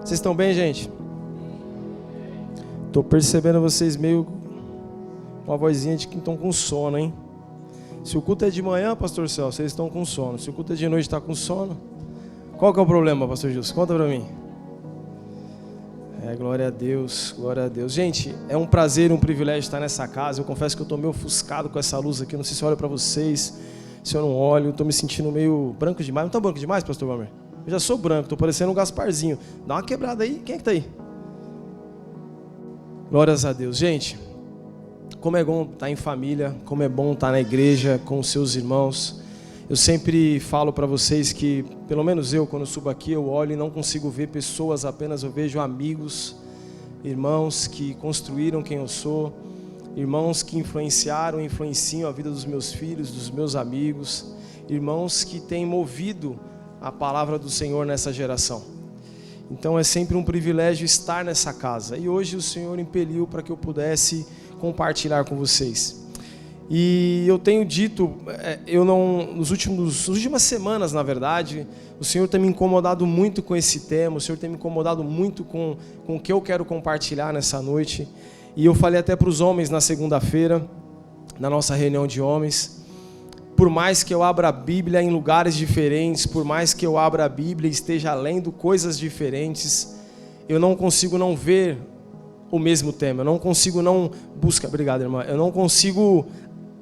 Vocês estão bem, gente? Tô percebendo vocês meio com a vozinha de que estão com sono, hein? Se o culto é de manhã, pastor Celso, vocês estão com sono. Se o culto é de noite, está com sono. Qual que é o problema, pastor Gilson? Conta pra mim. Glória a Deus, glória a Deus. Gente, é um prazer e um privilégio estar nessa casa. Eu confesso que eu estou meio ofuscado com essa luz aqui. Não sei se eu olho para vocês, se eu não olho. Estou me sentindo meio branco demais. Não está branco demais, pastor Walmer? Eu já sou branco, estou parecendo um Gasparzinho. Dá uma quebrada aí. Quem é que está aí? Glórias a Deus. Gente, como é bom estar em família, como é bom estar na igreja com os seus irmãos. Eu sempre falo para vocês que, pelo menos eu, quando subo aqui, eu olho e não consigo ver pessoas apenas, eu vejo amigos, irmãos que construíram quem eu sou, irmãos que influenciaram e influenciam a vida dos meus filhos, dos meus amigos, irmãos que têm movido a palavra do Senhor nessa geração. Então é sempre um privilégio estar nessa casa. E hoje o Senhor impeliu para que eu pudesse compartilhar com vocês. E eu tenho dito, nas últimas semanas, na verdade, o Senhor tem me incomodado muito com esse tema, o Senhor tem me incomodado muito com o que eu quero compartilhar nessa noite. E eu falei até para os homens na segunda-feira, na nossa reunião de homens, por mais que eu abra a Bíblia em lugares diferentes, por mais que eu abra a Bíblia e esteja lendo coisas diferentes, eu não consigo não ver o mesmo tema, eu não consigo não buscar, obrigado irmã, eu não consigo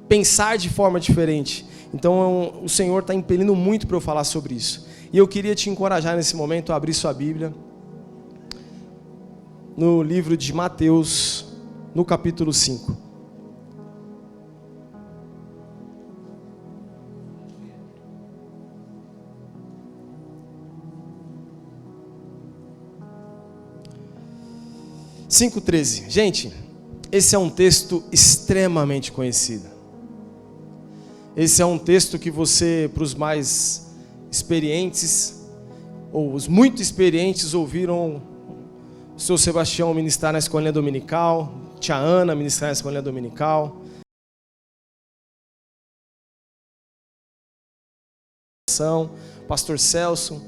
pensar de forma diferente. Então o Senhor está impelindo muito para eu falar sobre isso. E eu queria te encorajar nesse momento a abrir sua Bíblia no livro de Mateus, no capítulo 5. (5:13). Gente, esse é um texto extremamente conhecido. Esse é um texto que você, para os mais experientes, ou os muito experientes, ouviram o seu Sebastião ministrar na escolinha dominical, tia Ana ministrar na escolinha dominical. Pastor Celso.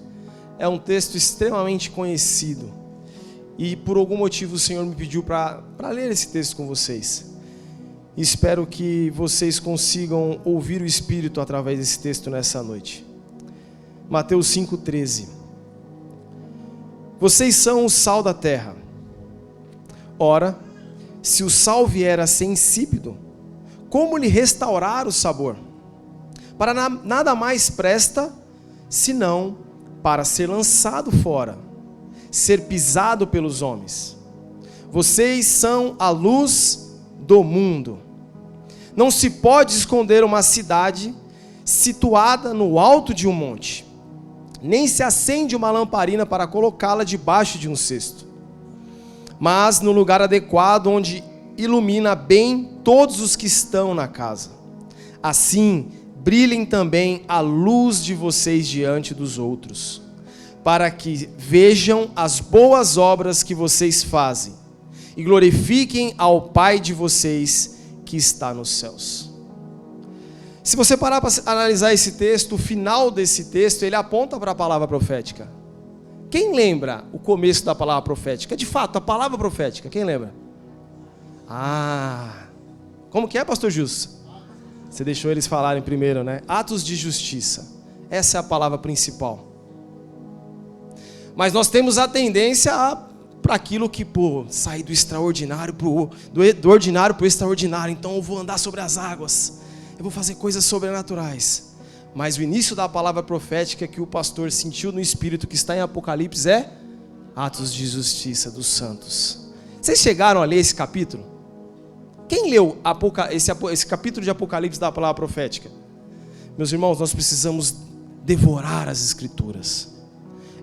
É um texto extremamente conhecido. E por algum motivo o Senhor me pediu para ler esse texto com vocês. E espero que vocês consigam ouvir o Espírito através desse texto nessa noite. Mateus 5:13. Vocês são o sal da terra. Ora, se o sal vier a ser insípido, como lhe restaurar o sabor? Para nada mais presta, senão para ser lançado fora, ser pisado pelos homens. Vocês são a luz do mundo. Não se pode esconder uma cidade situada no alto de um monte, nem se acende uma lamparina para colocá-la debaixo de um cesto, mas no lugar adequado, onde ilumina bem todos os que estão na casa. Assim, brilhem também a luz de vocês diante dos outros, para que vejam as boas obras que vocês fazem e glorifiquem ao Pai de vocês que está nos céus. Se você parar para analisar esse texto, o final desse texto, ele aponta para a palavra profética. Quem lembra o começo da palavra profética? De fato, a palavra profética, quem lembra? Como que é, pastor Jus? Você deixou eles falarem primeiro, né? Atos de justiça. Essa é a palavra principal. Mas nós temos a tendência para aquilo que, sair do extraordinário, do ordinário para o extraordinário. Então eu vou andar sobre as águas, eu vou fazer coisas sobrenaturais. Mas o início da palavra profética que o pastor sentiu no Espírito, que está em Apocalipse, é Atos de justiça dos santos. Vocês chegaram a ler esse capítulo? Quem leu esse capítulo de Apocalipse da palavra profética? Meus irmãos, nós precisamos devorar as Escrituras.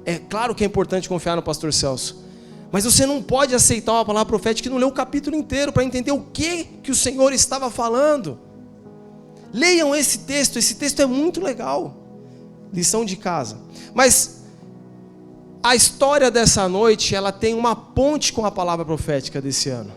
É claro que é importante confiar no pastor Celso, mas você não pode aceitar uma palavra profética e não ler o capítulo inteiro para entender o que o Senhor estava falando. Leiam esse texto é muito legal. Lição de casa. Mas a história dessa noite, ela tem uma ponte com a palavra profética desse ano.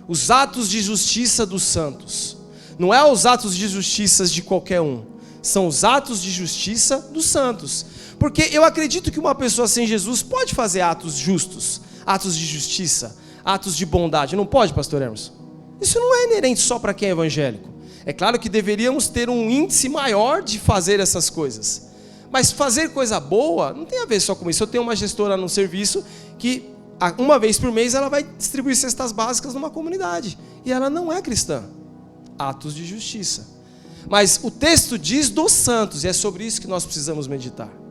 Os atos de justiça dos santos. Não é os atos de justiça de qualquer um. São os atos de justiça dos santos. Porque eu acredito que uma pessoa sem Jesus pode fazer atos justos, atos de justiça, atos de bondade. Não pode, pastor Hermes? Isso não é inerente só para quem é evangélico. É claro que deveríamos ter um índice maior de fazer essas coisas. Mas fazer coisa boa não tem a ver só com isso. Eu tenho uma gestora no serviço que uma vez por mês ela vai distribuir cestas básicas numa comunidade. E ela não é cristã. Atos de justiça. Mas o texto diz dos santos, e é sobre isso que nós precisamos meditar.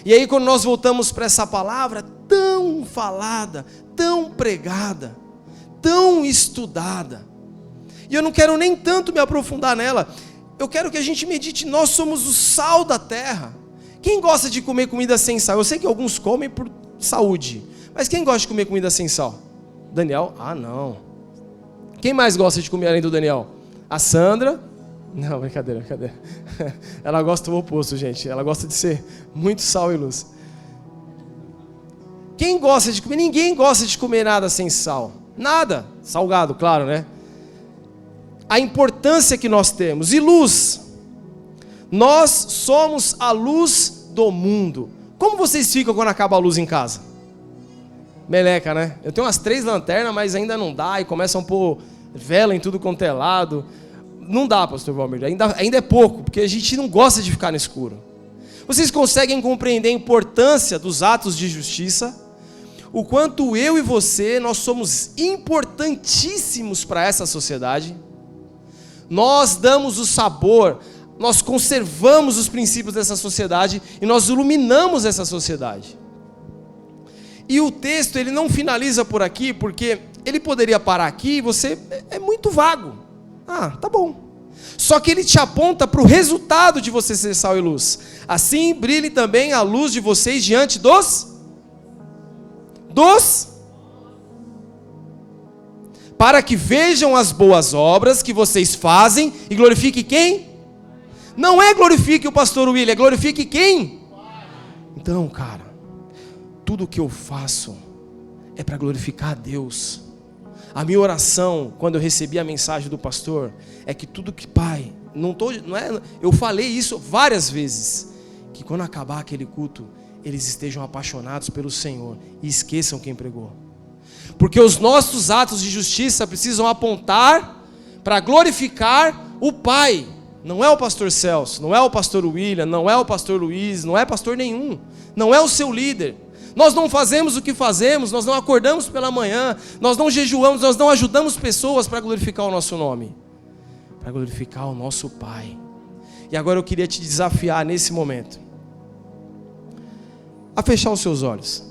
E aí quando nós voltamos para essa palavra tão falada, tão pregada, tão estudada, e eu não quero nem tanto me aprofundar nela, eu quero que a gente medite, nós somos o sal da terra. Quem gosta de comer comida sem sal? Eu sei que alguns comem por saúde, mas quem gosta de comer comida sem sal? Daniel? Ah, não. Quem mais gosta de comer além do Daniel? A Sandra? Não, brincadeira. Ela gosta do oposto, gente. Ela gosta de ser muito sal e luz. Quem gosta de comer? Ninguém gosta de comer nada sem sal. Nada. Salgado, claro, né? A importância que nós temos. E luz. Nós somos a luz do mundo. Como vocês ficam quando acaba a luz em casa? Meleca, né? Eu tenho umas 3 lanternas, mas ainda não dá. E começam a pôr vela em tudo quanto é lado. Não dá, pastor Valmir. Ainda é pouco, porque a gente não gosta de ficar no escuro. Vocês conseguem compreender a importância dos atos de justiça? O quanto eu e você, nós somos importantíssimos para essa sociedade? Nós damos o sabor, nós conservamos os princípios dessa sociedade e nós iluminamos essa sociedade. E o texto, ele não finaliza por aqui, porque ele poderia parar aqui e você é muito vago. Ah, tá bom. Só que ele te aponta para o resultado de você ser sal e luz. Assim brilhe também a luz de vocês diante para que vejam as boas obras que vocês fazem e glorifique quem? Não é glorifique o pastor William, é glorifique quem? Então, cara, tudo o que eu faço é para glorificar a Deus. A minha oração, quando eu recebi a mensagem do pastor, é que tudo que, Pai, eu falei isso várias vezes, que quando acabar aquele culto, eles estejam apaixonados pelo Senhor e esqueçam quem pregou. Porque os nossos atos de justiça precisam apontar para glorificar o Pai. Não é o pastor Celso, não é o pastor William, não é o pastor Luiz, não é pastor nenhum, não é o seu líder. Nós não fazemos o que fazemos, nós não acordamos pela manhã, nós não jejuamos, nós não ajudamos pessoas para glorificar o nosso nome, para glorificar o nosso Pai. E agora eu queria te desafiar nesse momento a fechar os seus olhos.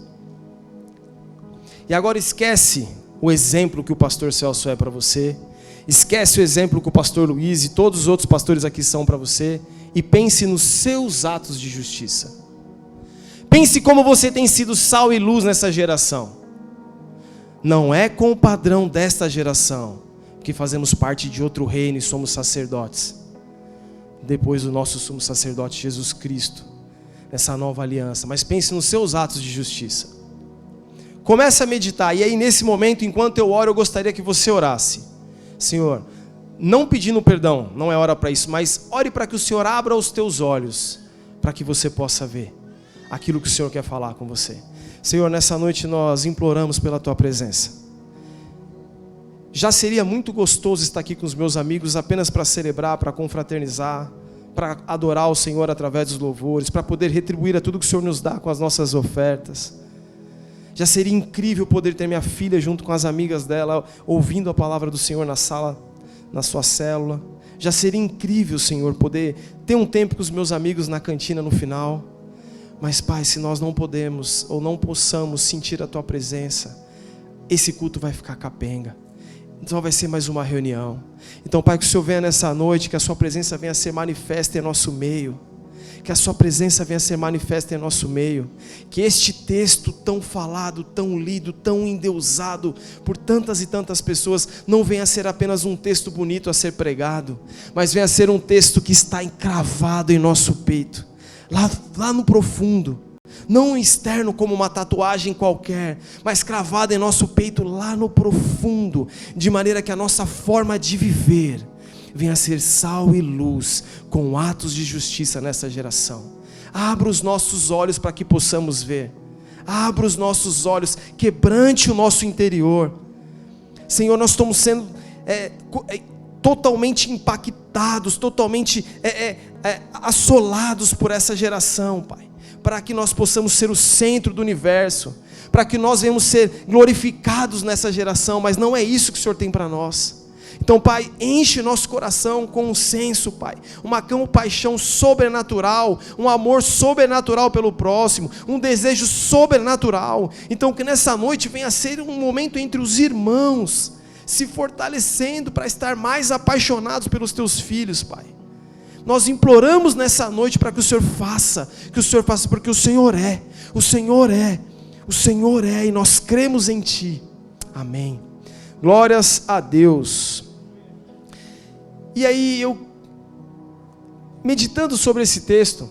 E agora esquece o exemplo que o pastor Celso é para você, esquece o exemplo que o pastor Luiz e todos os outros pastores aqui são para você, e pense nos seus atos de justiça. Pense como você tem sido sal e luz nessa geração. Não é com o padrão desta geração, que fazemos parte de outro reino e somos sacerdotes. Depois do nosso sumo sacerdote Jesus Cristo, nessa nova aliança. Mas pense nos seus atos de justiça. Comece a meditar. E aí nesse momento, enquanto eu oro, eu gostaria que você orasse. Senhor, não pedindo perdão, não é hora para isso, mas ore para que o Senhor abra os teus olhos, para que você possa ver aquilo que o Senhor quer falar com você. Senhor, nessa noite nós imploramos pela Tua presença. Já seria muito gostoso estar aqui com os meus amigos apenas para celebrar, para confraternizar, para adorar o Senhor através dos louvores, para poder retribuir a tudo que o Senhor nos dá com as nossas ofertas. Já seria incrível poder ter minha filha junto com as amigas dela, ouvindo a palavra do Senhor na sala, na sua célula. Já seria incrível, Senhor, poder ter um tempo com os meus amigos na cantina no final. Mas, Pai, se nós não podemos ou não possamos sentir a Tua presença, esse culto vai ficar capenga. Então vai ser mais uma reunião. Então, Pai, que o Senhor venha nessa noite, que a Sua presença venha ser manifesta em nosso meio. Que a Sua presença venha ser manifesta em nosso meio. Que este texto tão falado, tão lido, tão endeusado por tantas e tantas pessoas, não venha a ser apenas um texto bonito a ser pregado, mas venha a ser um texto que está encravado em nosso peito. Lá no profundo, não externo como uma tatuagem qualquer, mas cravada em nosso peito lá no profundo, de maneira que a nossa forma de viver venha a ser sal e luz, com atos de justiça nessa geração. abra os nossos olhos para que possamos ver. Abra os nossos olhos, quebrante o nosso interior. Senhor, nós estamos sendo totalmente impactados, totalmente assolados por essa geração, Pai, para que nós possamos ser o centro do universo, para que nós venhamos ser glorificados nessa geração, mas não é isso que o Senhor tem para nós. Então, Pai, enche nosso coração com um senso, Pai, uma compaixão sobrenatural, um amor sobrenatural pelo próximo, um desejo sobrenatural. Então, que nessa noite venha a ser um momento entre os irmãos, se fortalecendo para estar mais apaixonados pelos Teus filhos, Pai. Nós imploramos nessa noite para que o Senhor faça, porque o Senhor é, e nós cremos em Ti. Amém. Glórias a Deus. E aí eu, meditando sobre esse texto,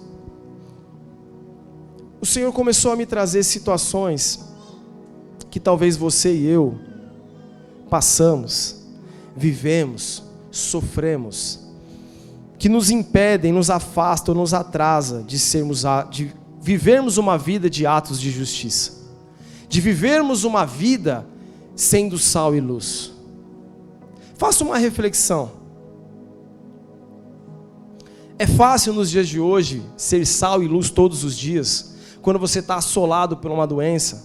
o Senhor começou a me trazer situações que talvez você e eu passamos, vivemos, sofremos, que nos impedem, nos afastam, nos atrasa de vivermos uma vida de atos de justiça, de vivermos uma vida sendo sal e luz. Faça uma reflexão. É fácil nos dias de hoje ser sal e luz todos os dias, quando você está assolado por uma doença,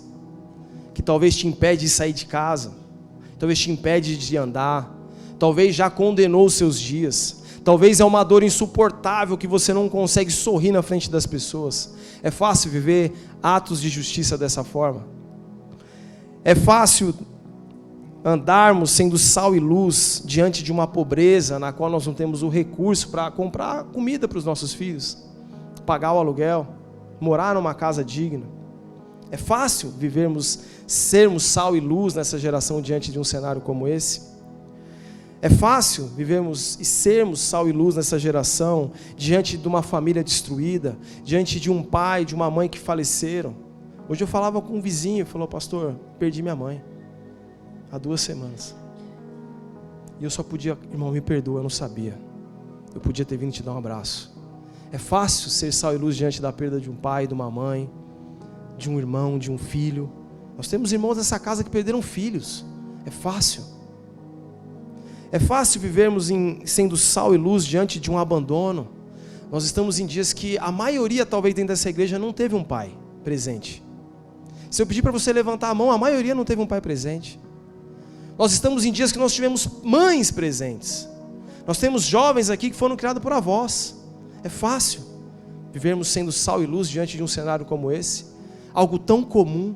que talvez te impede de sair de casa, talvez te impede de andar, talvez já condenou os seus dias, talvez é uma dor insuportável que você não consegue sorrir na frente das pessoas. É fácil viver atos de justiça dessa forma? É fácil andarmos sendo sal e luz diante de uma pobreza na qual nós não temos o recurso para comprar comida para os nossos filhos, pagar o aluguel, morar numa casa digna? É fácil sermos sal e luz nessa geração diante de um cenário como esse? É fácil vivermos e sermos sal e luz nessa geração diante de uma família destruída, diante de um pai, de uma mãe que faleceram? Hoje eu falava com um vizinho, falou: pastor, perdi minha mãe há 2 semanas. E eu só podia, irmão, me perdoa, eu não sabia. Eu podia ter vindo te dar um abraço. É fácil ser sal e luz diante da perda de um pai, de uma mãe, de um irmão, de um filho. Nós temos irmãos nessa casa que perderam filhos. É fácil. É fácil vivermos sendo sal e luz diante de um abandono. Nós estamos em dias que a maioria, talvez dentro dessa igreja, não teve um pai presente. Se eu pedir para você levantar a mão, a maioria não teve um pai presente. Nós estamos em dias que nós tivemos mães presentes. Nós temos jovens aqui que foram criados por avós. É fácil vivermos sendo sal e luz diante de um cenário como esse? Algo tão comum,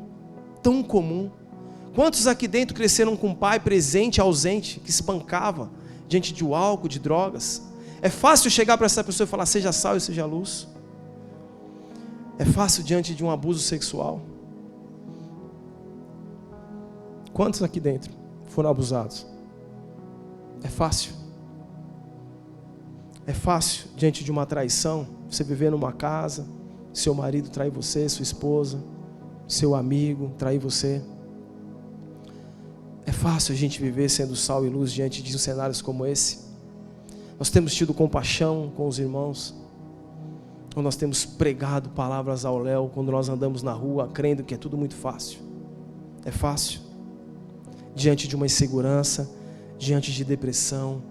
tão comum. Quantos aqui dentro cresceram com um pai presente, ausente, que espancava diante de álcool, de drogas? É fácil chegar para essa pessoa e falar: seja sal e seja luz? É fácil diante de um abuso sexual? Quantos aqui dentro foram abusados? É fácil. É fácil diante de uma traição, você viver numa casa, seu marido trair você, sua esposa, seu amigo trair você. É fácil a gente viver sendo sal e luz diante de cenários como esse? Nós temos tido compaixão com os irmãos? Ou nós temos pregado palavras ao léu quando nós andamos na rua, crendo que é tudo muito fácil? É fácil? Diante de uma insegurança, diante de depressão,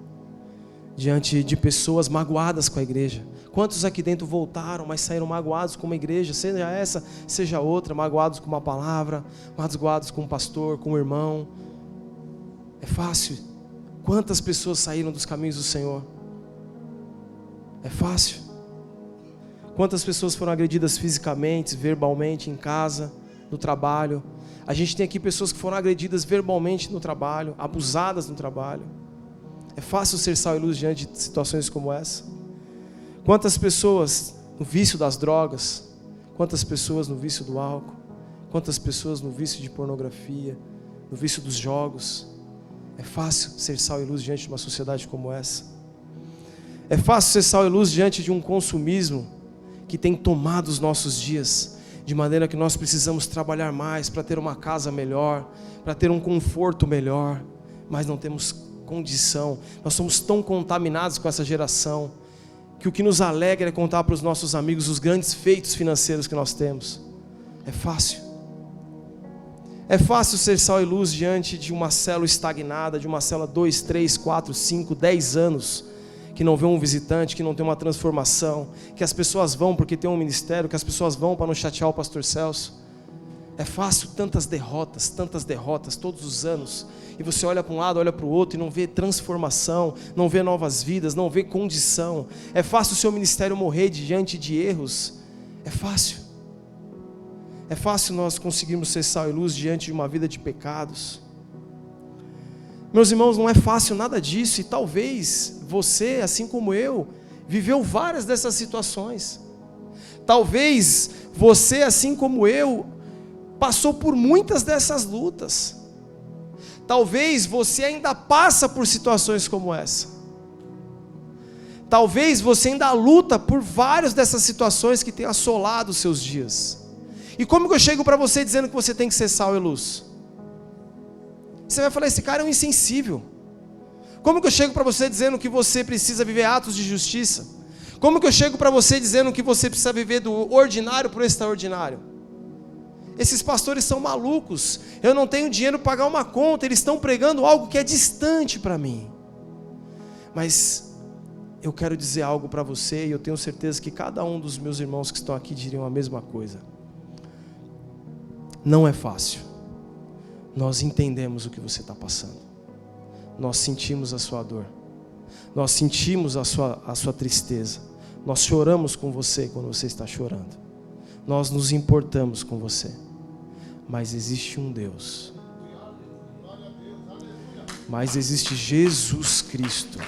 diante de pessoas magoadas com a igreja. Quantos aqui dentro voltaram, mas saíram magoados com uma igreja, seja essa, seja outra, magoados com uma palavra, magoados com um pastor, com um irmão? É fácil? Quantas pessoas saíram dos caminhos do Senhor? É fácil? Quantas pessoas foram agredidas fisicamente, verbalmente, em casa, no trabalho? A gente tem aqui pessoas que foram agredidas verbalmente no trabalho, abusadas no trabalho. É fácil ser sal e luz diante de situações como essa? Quantas pessoas no vício das drogas? Quantas pessoas no vício do álcool? Quantas pessoas no vício de pornografia? No vício dos jogos? É fácil ser sal e luz diante de uma sociedade como essa? É fácil ser sal e luz diante de um consumismo que tem tomado os nossos dias, de maneira que nós precisamos trabalhar mais para ter uma casa melhor, para ter um conforto melhor, mas não temos condição. Nós somos tão contaminados com essa geração que o que nos alegra é contar para os nossos amigos os grandes feitos financeiros que nós temos. É fácil. É fácil ser sal e luz diante de uma célula estagnada, de uma célula 2, 3, 4, 5, 10 anos, que não vê um visitante, que não tem uma transformação, que as pessoas vão porque tem um ministério, que as pessoas vão para não chatear o pastor Celso. É fácil tantas derrotas todos os anos, e você olha para um lado, olha para o outro e não vê transformação, não vê novas vidas, não vê condição. É fácil o seu ministério morrer diante de erros. É fácil nós conseguirmos ser sal e luz diante de uma vida de pecados. Meus irmãos, não é fácil nada disso, e talvez você, assim como eu, viveu várias dessas situações. Talvez você, assim como eu, passou por muitas dessas lutas. Talvez você ainda passa por situações como essa. Talvez você ainda luta por várias dessas situações que têm assolado os seus dias. E como que eu chego para você dizendo que você tem que ser sal e luz? Você vai falar, esse cara é um insensível. Como que eu chego para você dizendo que você precisa viver atos de justiça? Como que eu chego para você dizendo que você precisa viver do ordinário para o extraordinário? Esses pastores são malucos. Eu não tenho dinheiro para pagar uma conta. Eles estão pregando algo que é distante para mim. Mas eu quero dizer algo para você, e eu tenho certeza que cada um dos meus irmãos que estão aqui diriam a mesma coisa. Não é fácil. Nós entendemos o que você está passando. Nós sentimos a sua dor. Nós sentimos a sua tristeza. Nós choramos com você quando você está chorando. Nós nos importamos com você. Mas existe um Deus. Mas existe Jesus Cristo.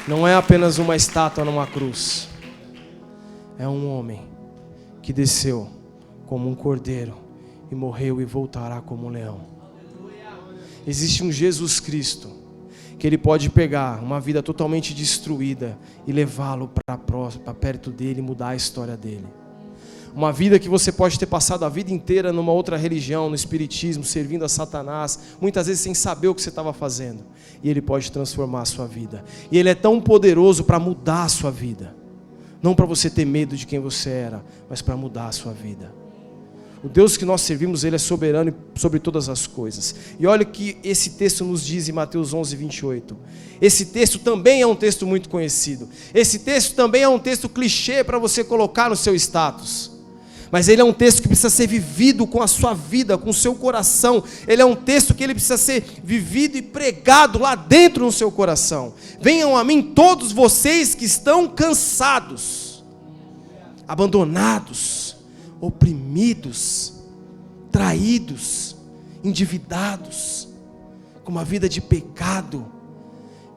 Não é apenas uma estátua numa cruz. É um homem que desceu como um cordeiro e morreu e voltará como um leão. Existe um Jesus Cristo que Ele pode pegar uma vida totalmente destruída e levá-lo para perto dEle e mudar a história dEle. Uma vida que você pode ter passado a vida inteira numa outra religião, no espiritismo, servindo a Satanás, muitas vezes sem saber o que você estava fazendo. E Ele pode transformar a sua vida. E Ele é tão poderoso para mudar a sua vida. Não para você ter medo de quem você era, mas para mudar a sua vida. O Deus que nós servimos, Ele é soberano sobre todas as coisas. E olha o que esse texto nos diz em Mateus 11, 28. Esse texto também é um texto muito conhecido. Esse texto também é um texto clichê para você colocar no seu status. Mas ele é um texto que precisa ser vivido com a sua vida, com o seu coração. Ele é um texto que ele precisa ser vivido e pregado lá dentro no seu coração. Venham a mim todos vocês que estão cansados, abandonados, oprimidos, traídos, endividados, com uma vida de pecado,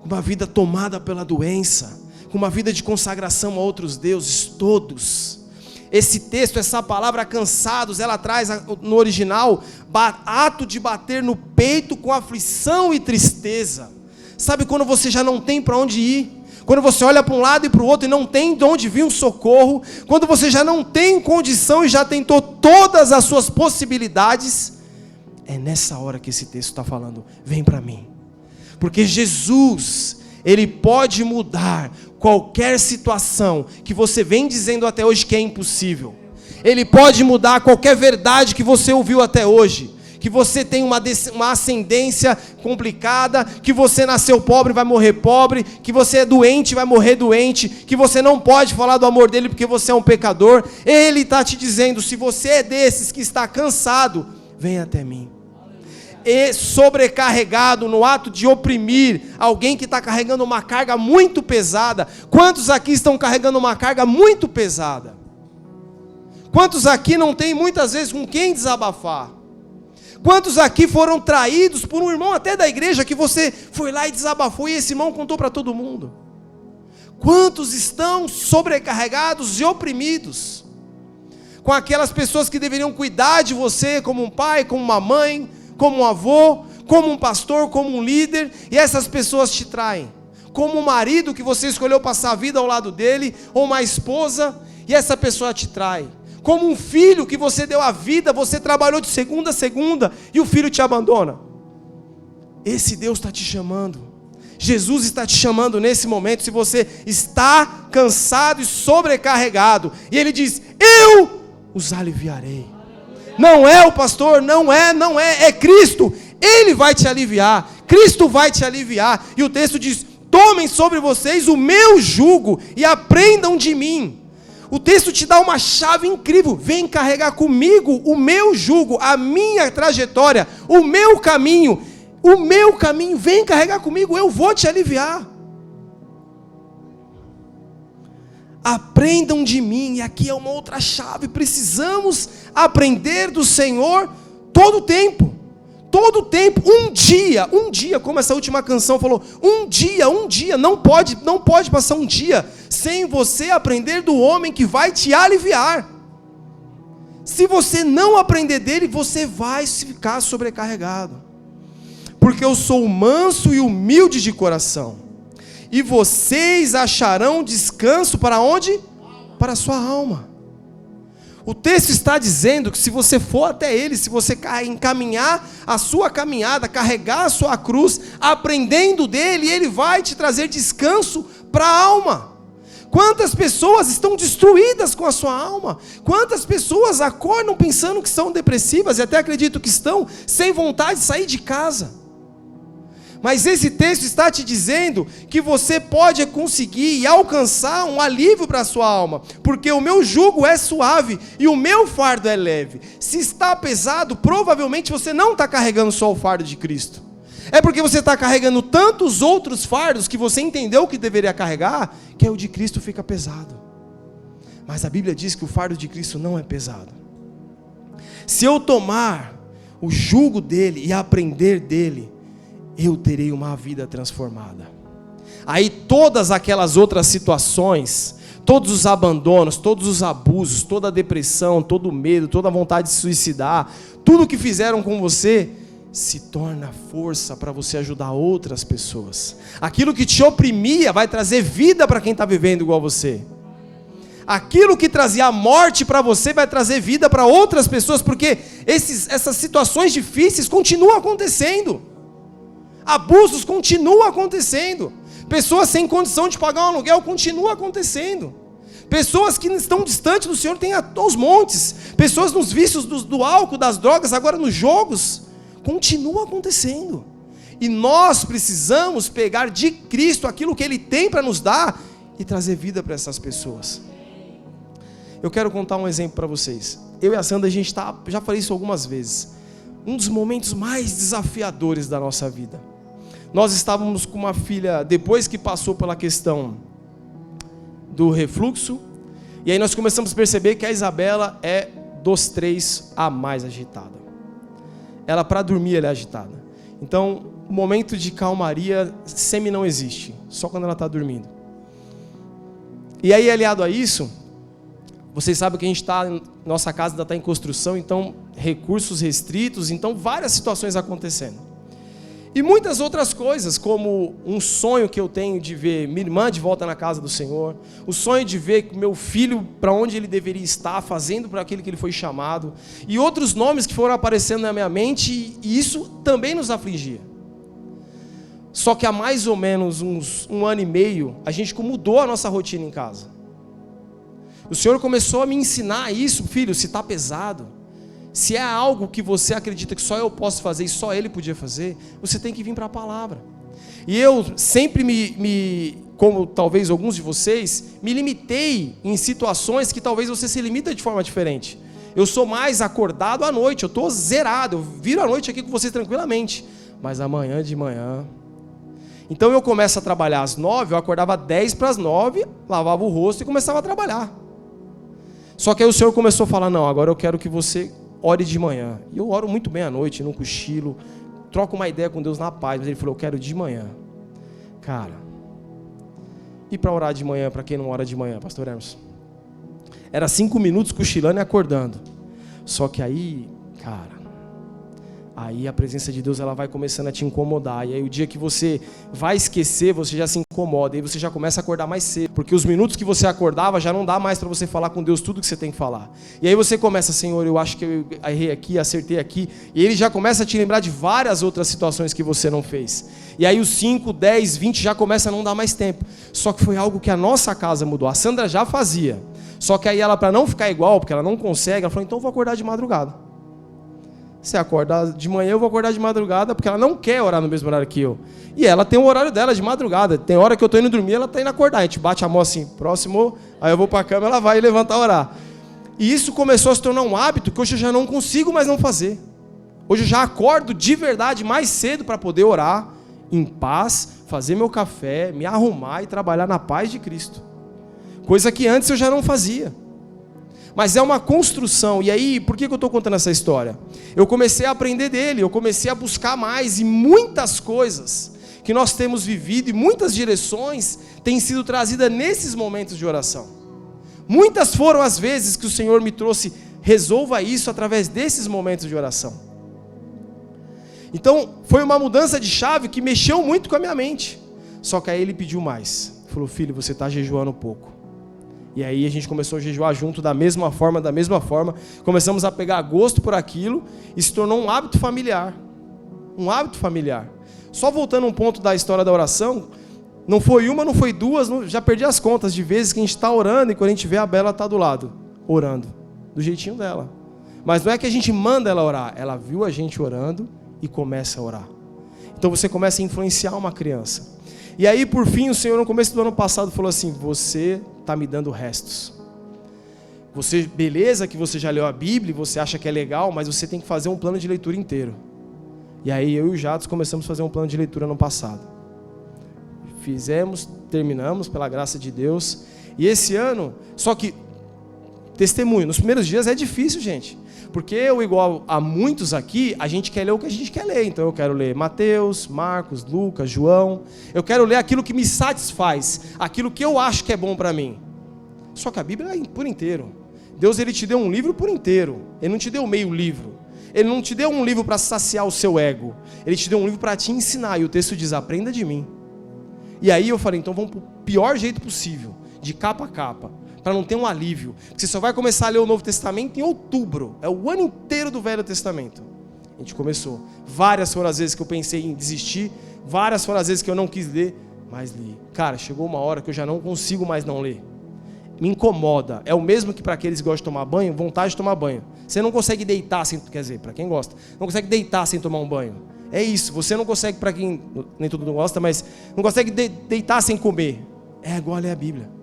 com uma vida tomada pela doença, com uma vida de consagração a outros deuses, todos. Esse texto, essa palavra cansados, ela traz no original, ato de bater no peito com aflição e tristeza. Sabe quando você já não tem para onde ir? Quando você olha para um lado e para o outro e não tem de onde vir um socorro, quando você já não tem condição e já tentou todas as suas possibilidades, é nessa hora que esse texto está falando, vem para mim. Porque Jesus, Ele pode mudar qualquer situação que você vem dizendo até hoje que é impossível. Ele pode mudar qualquer verdade que você ouviu até hoje. Que você tem uma ascendência complicada, que você nasceu pobre e vai morrer pobre, que você é doente e vai morrer doente, que você não pode falar do amor dele porque você é um pecador. Ele está te dizendo, se você é desses que está cansado, vem até mim. E sobrecarregado no ato de oprimir alguém que está carregando uma carga muito pesada. Quantos aqui estão carregando uma carga muito pesada? Quantos aqui não tem muitas vezes com quem desabafar? Quantos aqui foram traídos por um irmão até da igreja que você foi lá e desabafou e esse irmão contou para todo mundo? Quantos estão sobrecarregados e oprimidos com aquelas pessoas que deveriam cuidar de você como um pai, como uma mãe, como um avô, como um pastor, como um líder, e essas pessoas te traem? Como um marido que você escolheu passar a vida ao lado dele, ou uma esposa, e essa pessoa te trai? Como um filho que você deu a vida, você trabalhou de segunda a segunda, e o filho te abandona? Esse Deus está te chamando. Jesus está te chamando nesse momento, se você está cansado e sobrecarregado, e Ele diz: eu os aliviarei. Não é o pastor, não é Cristo. Ele vai te aliviar, Cristo vai te aliviar. E o texto diz: tomem sobre vocês o meu jugo e aprendam de mim. O texto te dá uma chave incrível: vem carregar comigo o meu jugo, a minha trajetória, o meu caminho, vem carregar comigo, eu vou te aliviar. Aprendam de mim, e aqui é uma outra chave, precisamos aprender do Senhor todo o tempo, um dia, como essa última canção falou, um dia, não pode passar um dia sem você aprender do homem que vai te aliviar. Se você não aprender dele, você vai ficar sobrecarregado, porque eu sou manso e humilde de coração, e vocês acharão descanso para onde? Para a sua alma. O texto está dizendo que se você for até Ele, se você encaminhar a sua caminhada, carregar a sua cruz, aprendendo dEle, Ele vai te trazer descanso para a alma. Quantas pessoas estão destruídas com a sua alma? Quantas pessoas acordam pensando que são depressivas, e até acredito que estão, sem vontade de sair de casa? Mas esse texto está te dizendo que você pode conseguir e alcançar um alívio para a sua alma, porque o meu jugo é suave e o meu fardo é leve. Se está pesado, provavelmente você não está carregando só o fardo de Cristo, é porque você está carregando tantos outros fardos que você entendeu que deveria carregar, que o de Cristo fica pesado. Mas a Bíblia diz que o fardo de Cristo não é pesado. Se eu tomar o jugo dele e aprender dele, eu terei uma vida transformada. Aí todas aquelas outras situações, todos os abandonos, todos os abusos, toda a depressão, todo o medo, toda a vontade de se suicidar, tudo que fizeram com você, se torna força para você ajudar outras pessoas. Aquilo que te oprimia vai trazer vida para quem está vivendo igual você. Aquilo que trazia a morte para você vai trazer vida para outras pessoas, porque essas situações difíceis continuam acontecendo. Abusos continuam acontecendo. Pessoas sem condição de pagar um aluguel continuam acontecendo. Pessoas que estão distantes do Senhor tem aos montes. Pessoas nos vícios do álcool, das drogas, agora nos jogos, continua acontecendo. E nós precisamos pegar de Cristo aquilo que Ele tem para nos dar e trazer vida para essas pessoas. Eu quero contar um exemplo para vocês. Eu e a Sandra, já falei isso algumas vezes, um dos momentos mais desafiadores da nossa vida. Nós estávamos com uma filha, depois que passou pela questão do refluxo, e aí nós começamos a perceber que a Isabela é dos três a mais agitada. Ela, para dormir, ela é agitada. Então, o momento de calmaria semi não existe, só quando ela está dormindo. E aí, aliado a isso, vocês sabem que a gente nossa casa ainda está em construção, então recursos restritos, então várias situações acontecendo. E muitas outras coisas, como um sonho que eu tenho de ver minha irmã de volta na casa do Senhor, o sonho de ver meu filho para onde ele deveria estar, fazendo para aquilo que ele foi chamado, e outros nomes que foram aparecendo na minha mente, e isso também nos afligia. Só que há mais ou menos um ano e meio, a gente mudou a nossa rotina em casa. O Senhor começou a me ensinar isso: filho, se está pesado, se é algo que você acredita que só eu posso fazer e só Ele podia fazer, você tem que vir para a palavra. E eu sempre como talvez alguns de vocês, me limitei em situações que talvez você se limita de forma diferente. Eu sou mais acordado à noite, eu estou zerado, eu viro à noite aqui com você tranquilamente, mas amanhã de manhã... Então eu começo a trabalhar às 9, eu acordava 10 para as 9, lavava o rosto e começava a trabalhar. Só que aí o Senhor começou a falar: não, agora eu quero que você ore de manhã. E eu oro muito bem à noite, num cochilo, troco uma ideia com Deus na paz, mas Ele falou: eu quero de manhã. Cara, e para orar de manhã, para quem não ora de manhã, pastor Hermes? Era 5 minutos cochilando e acordando. Só que aí, cara, aí a presença de Deus ela vai começando a te incomodar. E aí o dia que você vai esquecer, você já se incomoda. E aí você já começa a acordar mais cedo. Porque os minutos que você acordava já não dá mais para você falar com Deus tudo que você tem que falar. E aí você começa: Senhor, eu acho que eu errei aqui, acertei aqui. E Ele já começa a te lembrar de várias outras situações que você não fez. E aí os 5, 10, 20 já começa a não dar mais tempo. Só que foi algo que a nossa casa mudou. A Sandra já fazia. Só que aí ela, para não ficar igual, porque ela não consegue, ela falou, então eu vou acordar de madrugada. Se acordar de manhã, eu vou acordar de madrugada, porque ela não quer orar no mesmo horário que eu. E ela tem o horário dela de madrugada. Tem hora que eu estou indo dormir, ela está indo acordar. A gente bate a mão assim, próximo, aí eu vou para a cama, ela vai levantar a orar. E isso começou a se tornar um hábito que hoje eu já não consigo mais não fazer. Hoje eu já acordo de verdade mais cedo para poder orar, em paz, fazer meu café, me arrumar e trabalhar na paz de Cristo. Coisa que antes eu já não fazia. Mas é uma construção. E aí, por que eu estou contando essa história? Eu comecei a aprender dele, eu comecei a buscar mais, e muitas coisas que nós temos vivido, e muitas direções têm sido trazidas nesses momentos de oração. Muitas foram as vezes que o Senhor me trouxe, resolva isso através desses momentos de oração. Então, foi uma mudança de chave que mexeu muito com a minha mente. Só que aí ele pediu mais. Falou, filho, você está jejuando um pouco. E aí a gente começou a jejuar junto da mesma forma. Começamos a pegar gosto por aquilo e se tornou um hábito familiar. Um hábito familiar. Só voltando um ponto da história da oração, não foi uma, não foi duas, já perdi as contas de vezes que a gente está orando e quando a gente vê a Bela está do lado, orando, do jeitinho dela. Mas não é que a gente manda ela orar, ela viu a gente orando e começa a orar. Então você começa a influenciar uma criança. E aí por fim o Senhor no começo do ano passado falou assim, você está me dando restos. Você, beleza que você já leu a Bíblia, você acha que é legal, mas você tem que fazer um plano de leitura inteiro. E aí eu e o Jatos começamos a fazer um plano de leitura no passado. Fizemos, terminamos pela graça de Deus. E esse ano, só que, testemunho, nos primeiros dias é difícil, gente. Porque eu, igual a muitos aqui, a gente quer ler o que a gente quer ler. Então eu quero ler Mateus, Marcos, Lucas, João. Eu quero ler aquilo que me satisfaz, aquilo que eu acho que é bom para mim. Só que a Bíblia é por inteiro. Deus, ele te deu um livro por inteiro. Ele não te deu meio livro. Ele não te deu um livro para saciar o seu ego. Ele te deu um livro para te ensinar. E o texto diz, aprenda de mim. E aí eu falei, então vamos para o pior jeito possível, de capa a capa, para não ter um alívio. Porque você só vai começar a ler o Novo Testamento em outubro. É o ano inteiro do Velho Testamento. A gente começou. Várias foram as vezes que eu pensei em desistir. Várias foram as vezes que eu não quis ler. Mas li. Cara, chegou uma hora que eu já não consigo mais não ler. Me incomoda. É o mesmo que para aqueles que gostam de tomar banho, vontade de tomar banho. Você não consegue deitar sem... Quer dizer, para quem gosta. Não consegue deitar sem tomar um banho. É isso. Você não consegue, para quem... Nem todo mundo gosta, mas... Não consegue deitar sem comer. É igual a ler a Bíblia.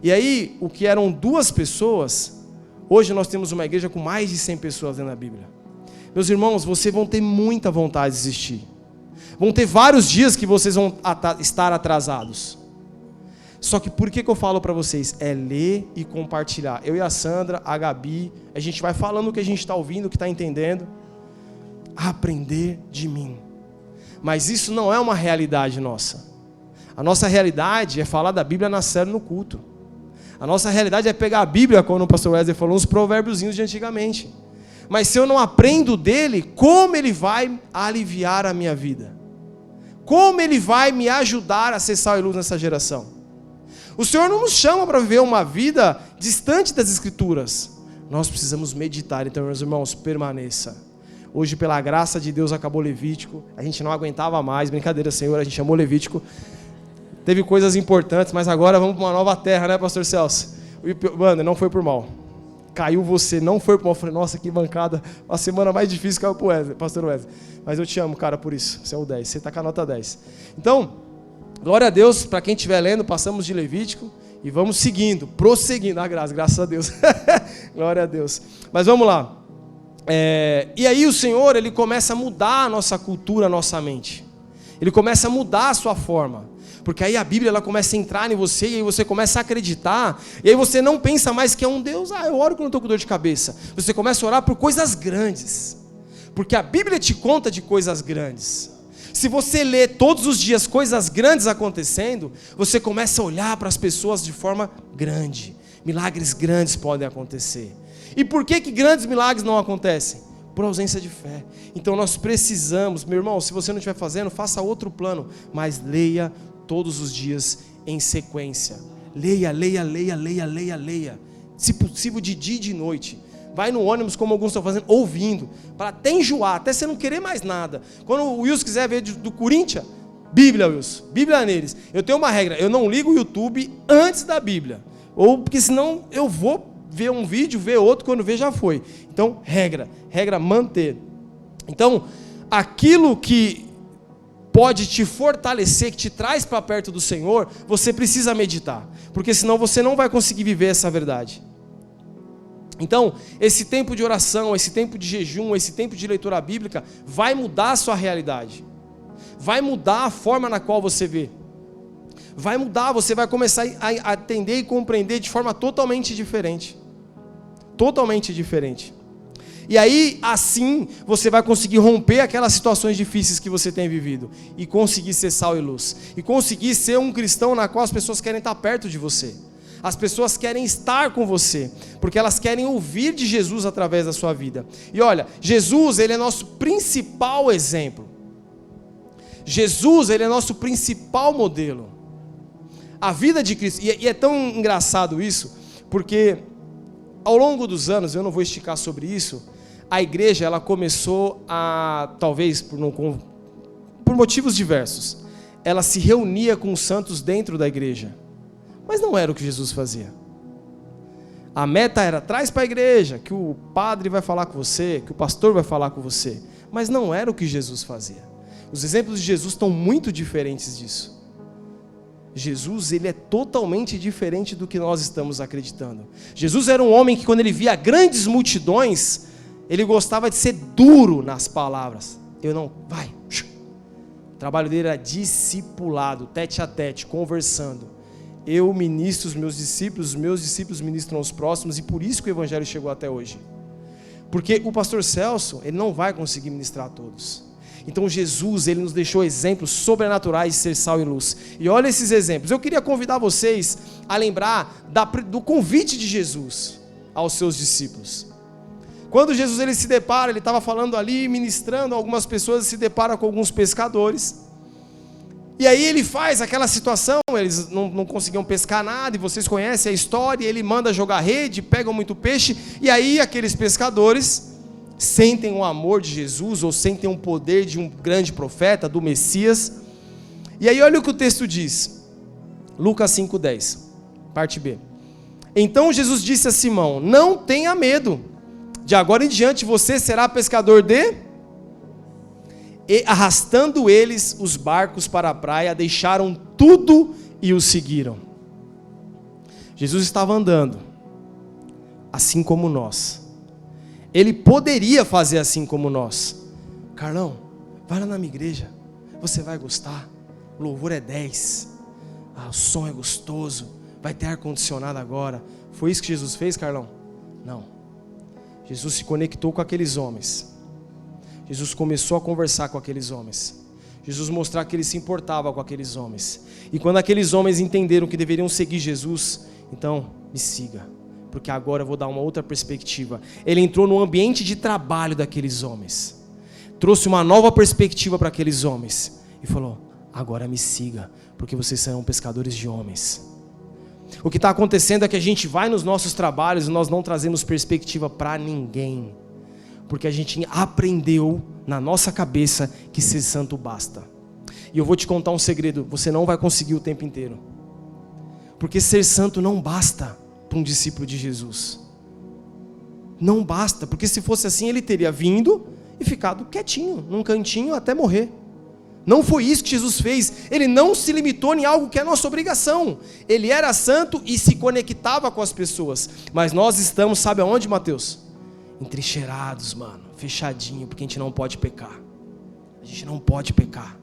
E aí, o que eram 2 pessoas, hoje nós temos uma igreja com mais de 100 pessoas lendo a Bíblia. Meus irmãos, vocês vão ter muita vontade de desistir. Vão ter vários dias que vocês vão estar atrasados. Só que por que eu falo para vocês? É ler e compartilhar. Eu e a Sandra, a Gabi, a gente vai falando o que a gente está ouvindo, o que está entendendo. Aprender de mim. Mas isso não é uma realidade nossa. A nossa realidade é falar da Bíblia na série no culto. A nossa realidade é pegar a Bíblia, como o pastor Wesley falou, uns provérbios de antigamente. Mas se eu não aprendo dele, como ele vai aliviar a minha vida? Como ele vai me ajudar a ser sal e luz nessa geração? O Senhor não nos chama para viver uma vida distante das Escrituras. Nós precisamos meditar. Então, meus irmãos, permaneça. Hoje, pela graça de Deus, acabou Levítico. A gente não aguentava mais. Brincadeira, Senhor, a gente chamou Levítico. Teve coisas importantes, mas agora vamos para uma nova terra, né, pastor Celso? Mano, não foi por mal. Caiu você, não foi por mal. Eu falei, nossa, que bancada. A semana mais difícil caiu pro Wesley, pastor Wesley. Mas eu te amo, cara, por isso. Você é o 10, você está com a nota 10. Então, glória a Deus, para quem estiver lendo, passamos de Levítico e vamos seguindo, prosseguindo. Graças a Deus. Glória a Deus. Mas vamos lá. E aí o Senhor, ele começa a mudar a nossa cultura, a nossa mente. Ele começa a mudar a sua forma. Porque aí a Bíblia ela começa a entrar em você e aí você começa a acreditar. E aí você não pensa mais que é um Deus, eu oro quando eu estou com dor de cabeça. Você começa a orar por coisas grandes. Porque a Bíblia te conta de coisas grandes. Se você lê todos os dias coisas grandes acontecendo, você começa a olhar para as pessoas de forma grande. Milagres grandes podem acontecer. E por que grandes milagres não acontecem? Por ausência de fé. Então nós precisamos, meu irmão, se você não estiver fazendo, faça outro plano, mas leia todos os dias em sequência. Leia. Se possível de dia e de noite. Vai no ônibus, como alguns estão fazendo, ouvindo, para até enjoar, até você não querer mais nada. Quando o Wilson quiser ver do Corinthians, Bíblia, Wilson. Bíblia neles. Eu tenho uma regra. Eu não ligo o YouTube antes da Bíblia. Ou porque senão eu vou ver um vídeo, ver outro, quando ver já foi. Então, regra. Regra manter. Então, aquilo que pode te fortalecer, que te traz para perto do Senhor, você precisa meditar. Porque senão você não vai conseguir viver essa verdade. Então, esse tempo de oração, esse tempo de jejum, esse tempo de leitura bíblica, vai mudar a sua realidade. Vai mudar a forma na qual você vê. Vai mudar, você vai começar a atender e compreender de forma totalmente diferente. Totalmente diferente. E aí, assim, você vai conseguir romper aquelas situações difíceis que você tem vivido. E conseguir ser sal e luz. E conseguir ser um cristão na qual as pessoas querem estar perto de você. As pessoas querem estar com você. Porque elas querem ouvir de Jesus através da sua vida. E olha, Jesus, ele é nosso principal exemplo. Jesus, ele é nosso principal modelo. A vida de Cristo. E é tão engraçado isso, porque ao longo dos anos, eu não vou esticar sobre isso, a igreja ela começou a, talvez por motivos diversos, ela se reunia com os santos dentro da igreja. Mas não era o que Jesus fazia. A meta era, traz para a igreja, que o padre vai falar com você, que o pastor vai falar com você. Mas não era o que Jesus fazia. Os exemplos de Jesus estão muito diferentes disso. Jesus, ele é totalmente diferente do que nós estamos acreditando. Jesus era um homem que, quando ele via grandes multidões, ele gostava de ser duro nas palavras. Vai. O trabalho dele era discipulado, tete a tete, conversando. Eu ministro os meus discípulos ministram os próximos, e por isso que o evangelho chegou até hoje. Porque o pastor Celso, ele não vai conseguir ministrar a todos. Então Jesus, ele nos deixou exemplos sobrenaturais de ser sal e luz. E olha esses exemplos. Eu queria convidar vocês a lembrar do convite de Jesus aos seus discípulos. Quando Jesus ele se depara, ele estava falando ali, ministrando a algumas pessoas, e se depara com alguns pescadores. E aí ele faz aquela situação, eles não conseguiam pescar nada, e vocês conhecem a história, ele manda jogar rede, pegam muito peixe, e aí aqueles pescadores sentem o amor de Jesus, ou sentem o poder de um grande profeta, do Messias. E aí olha o que o texto diz, Lucas 5,10, parte B. Então Jesus disse a Simão, não tenha medo, de agora em diante você será pescador de... E arrastando eles os barcos para a praia, deixaram tudo e o seguiram. Jesus estava andando, assim como nós. Ele poderia fazer assim como nós. Carlão, vai lá na minha igreja, você vai gostar, o louvor é 10, o som é gostoso, vai ter ar-condicionado agora. Foi isso que Jesus fez, Carlão? Não. Jesus se conectou com aqueles homens. Jesus começou a conversar com aqueles homens. Jesus mostrar que ele se importava com aqueles homens. E quando aqueles homens entenderam que deveriam seguir Jesus, então, me siga, porque agora eu vou dar uma outra perspectiva. Ele entrou no ambiente de trabalho daqueles homens, trouxe uma nova perspectiva para aqueles homens e falou, agora me siga, porque vocês serão pescadores de homens. O que está acontecendo é que a gente vai nos nossos trabalhos e nós não trazemos perspectiva para ninguém. Porque a gente aprendeu na nossa cabeça que ser santo basta. E eu vou te contar um segredo, você não vai conseguir o tempo inteiro. Porque ser santo não basta para um discípulo de Jesus. Não basta, porque se fosse assim ele teria vindo e ficado quietinho, num cantinho até morrer. Não foi isso que Jesus fez, ele não se limitou em algo que é nossa obrigação. Ele era santo e se conectava com as pessoas. Mas nós estamos, sabe aonde, Mateus? Entrincheirados, mano, fechadinho, porque a gente não pode pecar. A gente não pode pecar,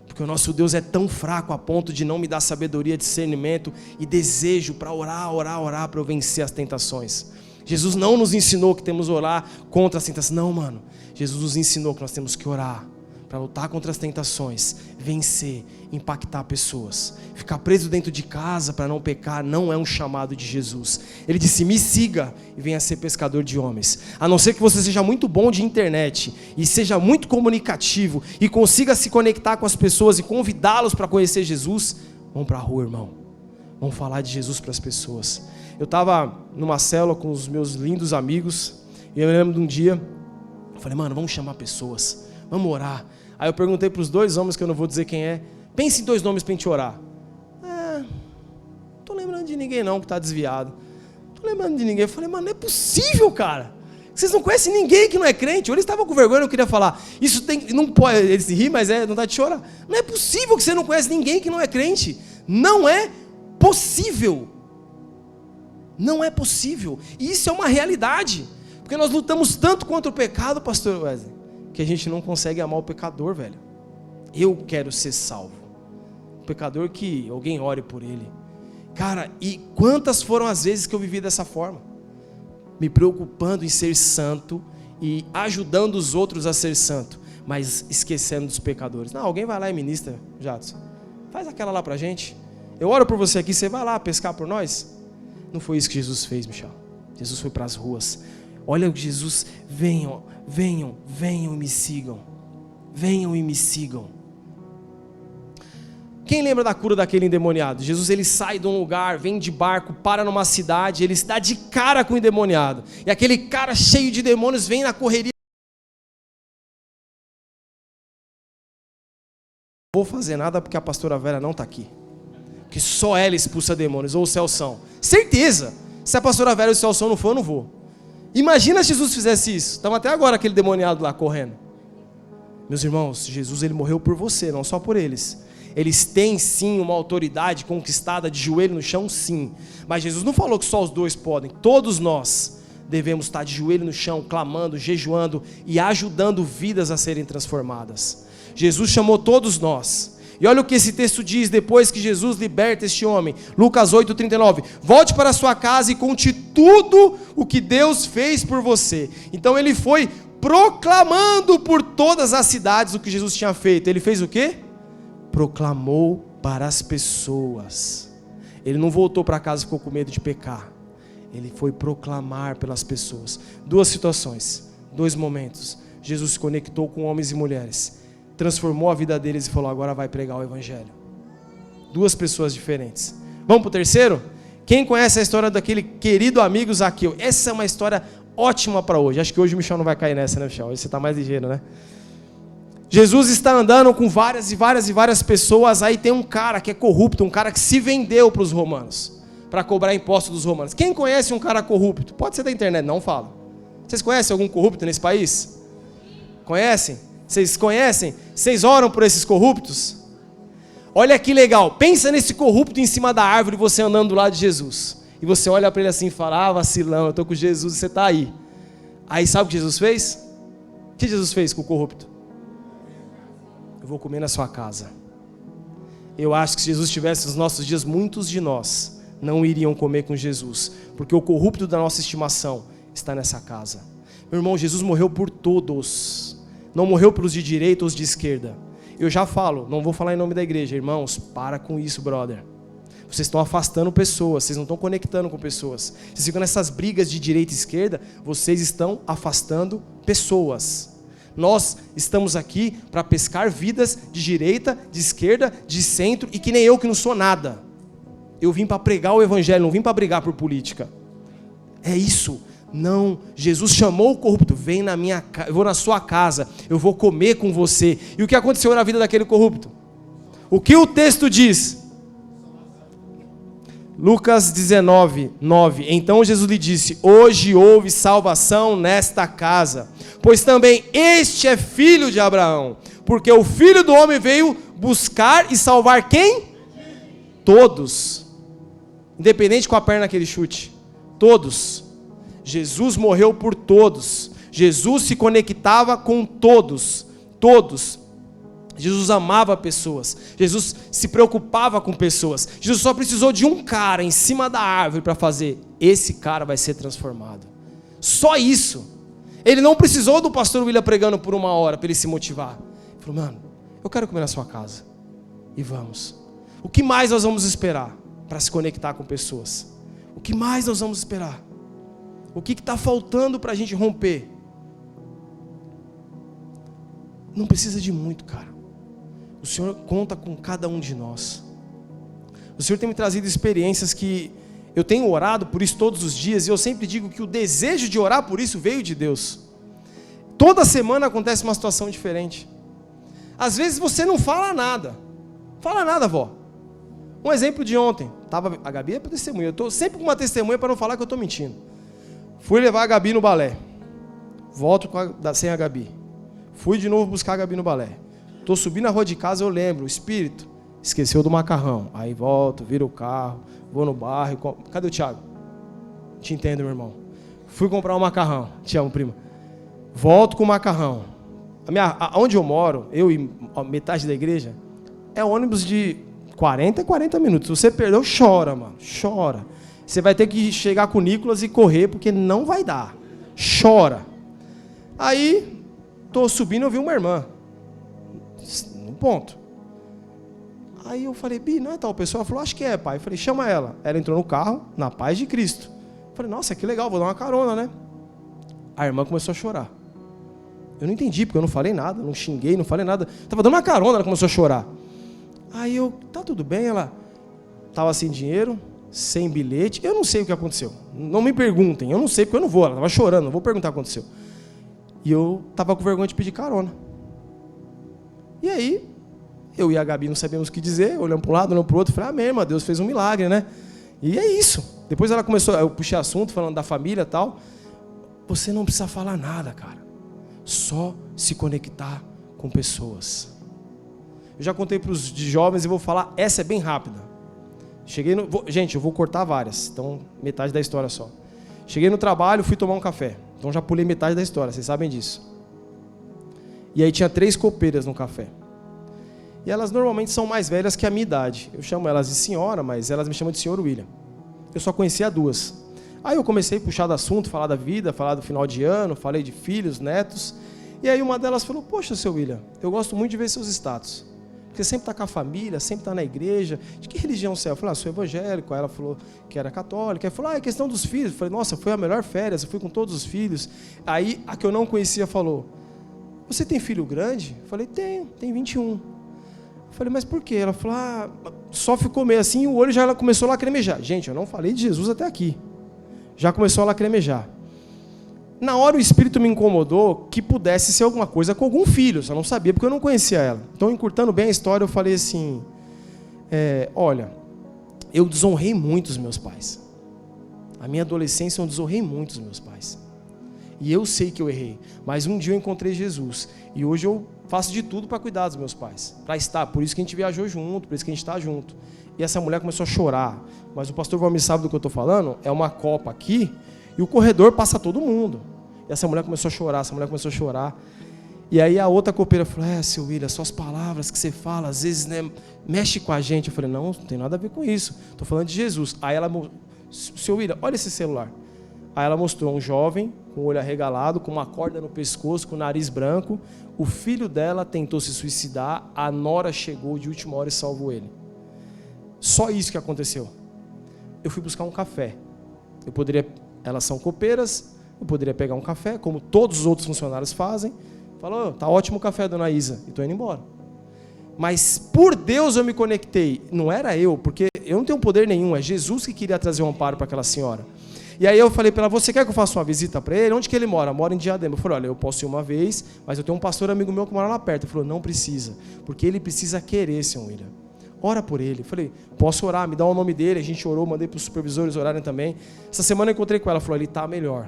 porque o nosso Deus é tão fraco a ponto de não me dar sabedoria, discernimento e desejo para orar para eu vencer as tentações. Jesus não nos ensinou que temos que orar contra as tentações, não, mano. Jesus nos ensinou que nós temos que orar para lutar contra as tentações, vencer, impactar pessoas. Ficar preso dentro de casa para não pecar não é um chamado de Jesus. Ele disse, me siga e venha ser pescador de homens. A não ser que você seja muito bom de internet e seja muito comunicativo e consiga se conectar com as pessoas e convidá-los para conhecer Jesus, vamos para a rua, irmão. Vamos falar de Jesus para as pessoas. Eu estava numa célula com os meus lindos amigos e eu me lembro de um dia, eu falei, mano, vamos chamar pessoas, vamos orar. Aí eu perguntei para os dois homens, que eu não vou dizer quem é, Pense em 2 nomes para a gente orar. Não estou lembrando de ninguém não que está desviado. Não estou lembrando de ninguém. Eu falei, mano, não é possível, cara. Vocês não conhecem ninguém que não é crente. Ou eles estavam com vergonha, eu queria falar. Isso tem, não pode, eles se ri, mas não dá de chorar. Não é possível que você não conhece ninguém que não é crente. Não é possível. Não é possível. E isso é uma realidade. Porque nós lutamos tanto contra o pecado, pastor Wesley, que a gente não consegue amar o pecador, velho. Eu quero ser salvo. O pecador que alguém ore por ele. Cara, e quantas foram as vezes que eu vivi dessa forma? Me preocupando em ser santo e ajudando os outros a ser santo, mas esquecendo dos pecadores. Não, alguém vai lá e ministra, Jadson. Faz aquela lá pra gente. Eu oro por você aqui, você vai lá pescar por nós? Não foi isso que Jesus fez, Michel. Jesus foi para as ruas. Olha o que Jesus, venham e me sigam. Venham e me sigam. Quem lembra da cura daquele endemoniado? Jesus, ele sai de um lugar, vem de barco, para numa cidade, ele se dá de cara com o endemoniado. E aquele cara cheio de demônios vem na correria. Não vou fazer nada porque a pastora Vera não está aqui. Que só ela expulsa demônios, ou o Celção. Certeza. Se a pastora Vera e o Celção não for, eu não vou. Imagina se Jesus fizesse isso. Estava até agora aquele demoniado lá correndo. Meus irmãos, Jesus ele morreu por você, não só por eles. Eles têm sim uma autoridade conquistada de joelho no chão, sim. Mas Jesus não falou que só os 2 podem. Todos nós devemos estar de joelho no chão, clamando, jejuando e ajudando vidas a serem transformadas. Jesus chamou todos nós. E olha o que esse texto diz depois que Jesus liberta este homem. Lucas 8:39. Volte para sua casa e conte tudo o que Deus fez por você. Então ele foi proclamando por todas as cidades o que Jesus tinha feito. Ele fez o quê? Proclamou para as pessoas. Ele não voltou para casa e ficou com medo de pecar. Ele foi proclamar pelas pessoas. 2 situações, 2 momentos. Jesus se conectou com homens e mulheres, transformou a vida deles e falou, agora vai pregar o evangelho. 2 pessoas diferentes. Vamos para o terceiro? Quem conhece a história daquele querido amigo Zaqueu? Essa é uma história ótima para hoje. Acho que hoje o Michel não vai cair nessa, né, Michel? Hoje você está mais ligeiro, né? Jesus está andando com várias pessoas, aí tem um cara que é corrupto, um cara que se vendeu para os romanos, para cobrar impostos dos romanos. Quem conhece um cara corrupto? Pode ser da internet, não fala. Vocês conhecem algum corrupto nesse país? Conhecem? Vocês conhecem? Vocês oram por esses corruptos? Olha que legal, pensa nesse corrupto em cima da árvore, você andando do lado de Jesus. E você olha para ele assim e fala, vacilão, eu estou com Jesus e você está aí. Aí sabe o que Jesus fez? O que Jesus fez com o corrupto? Eu vou comer na sua casa. Eu acho que se Jesus tivesse nos nossos dias, muitos de nós não iriam comer com Jesus, porque o corrupto da nossa estimação está nessa casa. Meu irmão, Jesus morreu por todos, não morreu pelos de direita ou os de esquerda. Eu já falo, não vou falar em nome da igreja, irmãos, para com isso, brother. Vocês estão afastando pessoas, vocês não estão conectando com pessoas. Vocês ficam nessas brigas de direita e esquerda, vocês estão afastando pessoas. Nós estamos aqui para pescar vidas de direita, de esquerda, de centro, e que nem eu que não sou nada. Eu vim para pregar o evangelho, não vim para brigar por política. É isso. Não, Jesus chamou o corrupto, vem na minha casa, eu vou na sua casa, eu vou comer com você. E o que aconteceu na vida daquele corrupto? O que o texto diz? Lucas 19:9. Então Jesus lhe disse: hoje houve salvação nesta casa, pois também este é filho de Abraão, porque o Filho do Homem veio buscar e salvar quem? Todos. Independente com a perna que ele chute. Todos. Jesus morreu por todos. Jesus se conectava com todos. Todos. Jesus amava pessoas. Jesus se preocupava com pessoas. Jesus só precisou de um cara em cima da árvore para fazer. Esse cara vai ser transformado. Só isso. Ele não precisou do pastor William pregando por 1 hora para ele se motivar. Ele falou: mano, eu quero comer na sua casa. E vamos. O que mais nós vamos esperar para se conectar com pessoas? O que mais nós vamos esperar? O que está faltando para a gente romper? Não precisa de muito, cara. O Senhor conta com cada um de nós. O Senhor tem me trazido experiências que eu tenho orado por isso todos os dias, e eu sempre digo que o desejo de orar por isso veio de Deus. Toda semana acontece uma situação diferente. Às vezes você não fala nada, Fala nada, vó. Um exemplo de ontem. A Gabi é para testemunha. Eu estou sempre com uma testemunha para não falar que eu estou mentindo. Fui levar a Gabi no balé. Volto sem a Gabi. Fui de novo buscar a Gabi no balé. Estou subindo a rua de casa, eu lembro. O espírito esqueceu do macarrão. Aí volto, viro o carro, vou no bairro. Cadê o Thiago? Te entendo, meu irmão. Fui comprar um macarrão. Te amo, prima. Volto com o macarrão. Onde eu moro, eu e metade da igreja, é ônibus de 40 minutos. Se você perdeu, chora, mano. Chora. Você vai ter que chegar com o Nicolas e correr, porque não vai dar. Chora. Aí, tô subindo, eu vi uma irmã. No ponto. Aí eu falei, Bi, não é tal pessoa? Ela falou, acho que é, pai. Eu falei, chama ela. Ela entrou no carro, na paz de Cristo. Eu falei, nossa, que legal, vou dar uma carona, né? A irmã começou a chorar. Eu não entendi, porque eu não falei nada, não xinguei, não falei nada. Tava dando uma carona, ela começou a chorar. Aí eu, tá tudo bem, ela tava sem dinheiro, sem bilhete, eu não sei o que aconteceu. Não me perguntem, eu não sei, porque eu não vou, ela tava chorando, não vou perguntar o que aconteceu. E eu tava com vergonha de pedir carona. E aí, eu e a Gabi não sabíamos o que dizer, olhando para um lado, olhando para o outro, falei, amém, irmã, Deus fez um milagre, né? E é isso. Depois ela começou, eu puxei assunto, falando da família e tal. Você não precisa falar nada, cara. Só se conectar com pessoas. Eu já contei para os jovens e vou falar, essa é bem rápida. Gente, eu vou cortar várias, então metade da história só. Cheguei no trabalho, fui tomar um café. Então já pulei metade da história, vocês sabem disso. E aí tinha 3 copeiras no café. E elas normalmente são mais velhas que a minha idade. Eu chamo elas de senhora, mas elas me chamam de senhor William. Eu só conhecia 2. Aí eu comecei a puxar do assunto, falar da vida, falar do final de ano, falei de filhos, netos. E aí uma delas falou, poxa, seu William, eu gosto muito de ver seus status. Porque sempre está com a família, sempre está na igreja. De que religião você é? Eu falei, sou evangélico. Aí ela falou que era católica. Aí falou, é questão dos filhos. Eu falei, nossa, foi a melhor férias, eu fui com todos os filhos. Aí a que eu não conhecia falou, você tem filho grande? Eu falei, tenho 21. Eu falei, mas por quê? Ela falou, só ficou meio assim e o olho já começou a lacrimejar. Gente, eu não falei de Jesus até aqui. Já começou a lacrimejar. Na hora o Espírito me incomodou que pudesse ser alguma coisa com algum filho, só não sabia porque eu não conhecia ela. Então, encurtando bem a história, eu falei assim, olha, eu desonrei muito os meus pais. A minha adolescência eu desonrei muito os meus pais. E eu sei que eu errei, mas um dia eu encontrei Jesus. E hoje eu faço de tudo para cuidar dos meus pais. Para estar, por isso que a gente viajou junto, por isso que a gente está junto. E essa mulher começou a chorar. Mas o pastor Valmir sabe do que eu estou falando? É uma copa aqui, e o corredor passa todo mundo. E essa mulher começou a chorar, E aí a outra copeira falou, seu William, suas palavras que você fala, às vezes, né, mexe com a gente. Eu falei, não tem nada a ver com isso. Estou falando de Jesus. Aí ela, seu William, olha esse celular. Aí ela mostrou um jovem, com o olho arregalado, com uma corda no pescoço, com o nariz branco. O filho dela tentou se suicidar, a nora chegou de última hora e salvou ele. Só isso que aconteceu. Eu fui buscar um café. Elas são copeiras, eu poderia pegar um café, como todos os outros funcionários fazem. Falou, tá ótimo o café, dona Isa, e estou indo embora. Mas por Deus eu me conectei. Não era eu, porque eu não tenho poder nenhum, é Jesus que queria trazer um amparo para aquela senhora. E aí eu falei para ela, você quer que eu faça uma visita para ele? Onde que ele mora? Mora em Diadema. Eu falei, olha, eu posso ir uma vez, mas eu tenho um pastor amigo meu que mora lá perto. Ele falou, não precisa, porque ele precisa querer, seu William. Ora por ele. Eu falei, posso orar, me dá o nome dele. A gente orou, mandei para os supervisores orarem também. Essa semana eu encontrei com ela, falou, ele está melhor.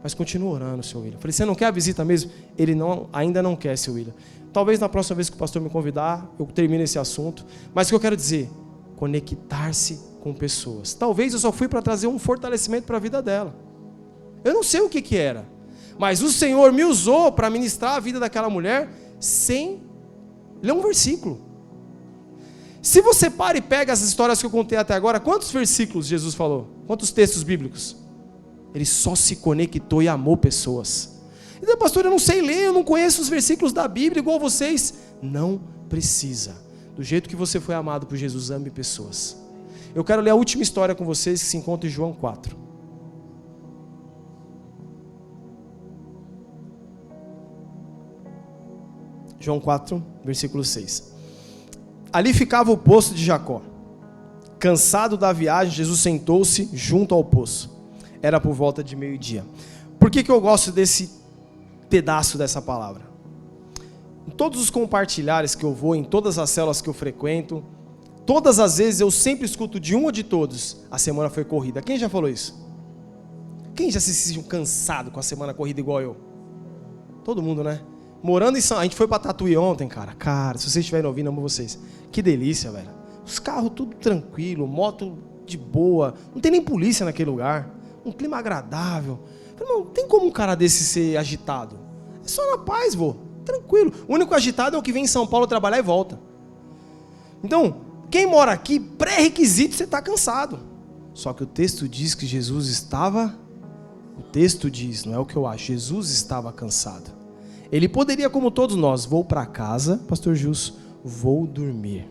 Mas continua orando, seu William. Eu falei, você não quer a visita mesmo? Ele ainda não quer, seu William. Talvez na próxima vez que o pastor me convidar, eu termine esse assunto. Mas o que eu quero dizer, conectar-se com pessoas. Talvez eu só fui para trazer um fortalecimento para a vida dela. Eu não sei o que era. Mas o Senhor me usou para ministrar a vida daquela mulher sem ler um versículo. Se você para e pega as histórias que eu contei até agora, quantos versículos Jesus falou? Quantos textos bíblicos? Ele só se conectou e amou pessoas. Então, pastor, eu não sei ler, eu não conheço os versículos da Bíblia igual vocês. Não precisa. Do jeito que você foi amado por Jesus, ame pessoas. Eu quero ler a última história com vocês, que se encontra em João 4. João 4, versículo 6. Ali ficava o poço de Jacó. Cansado da viagem, Jesus sentou-se junto ao poço. Era por volta de meio-dia. Por que eu gosto desse pedaço dessa palavra? Em todos os compartilhares que eu vou, em todas as células que eu frequento, todas as vezes eu sempre escuto de um ou de todos: a semana foi corrida. Quem já falou isso? Quem já se sentiu cansado com a semana corrida igual eu? Todo mundo, né? Morando em São... A gente foi pra Tatuí ontem, cara. Cara, se vocês estiverem ouvindo, amo vocês. Que delícia, velho. Os carros tudo tranquilo, moto de boa. Não tem nem polícia naquele lugar. Um clima agradável. Não tem como um cara desse ser agitado. É só na paz, vô. Tranquilo. O único agitado é o que vem em São Paulo trabalhar e volta. Então, quem mora aqui, pré-requisito, você está cansado. Só que o texto diz que Jesus estava... O texto diz, não é o que eu acho. Jesus estava cansado. Ele poderia, como todos nós, vou para casa, pastor Jus, vou dormir.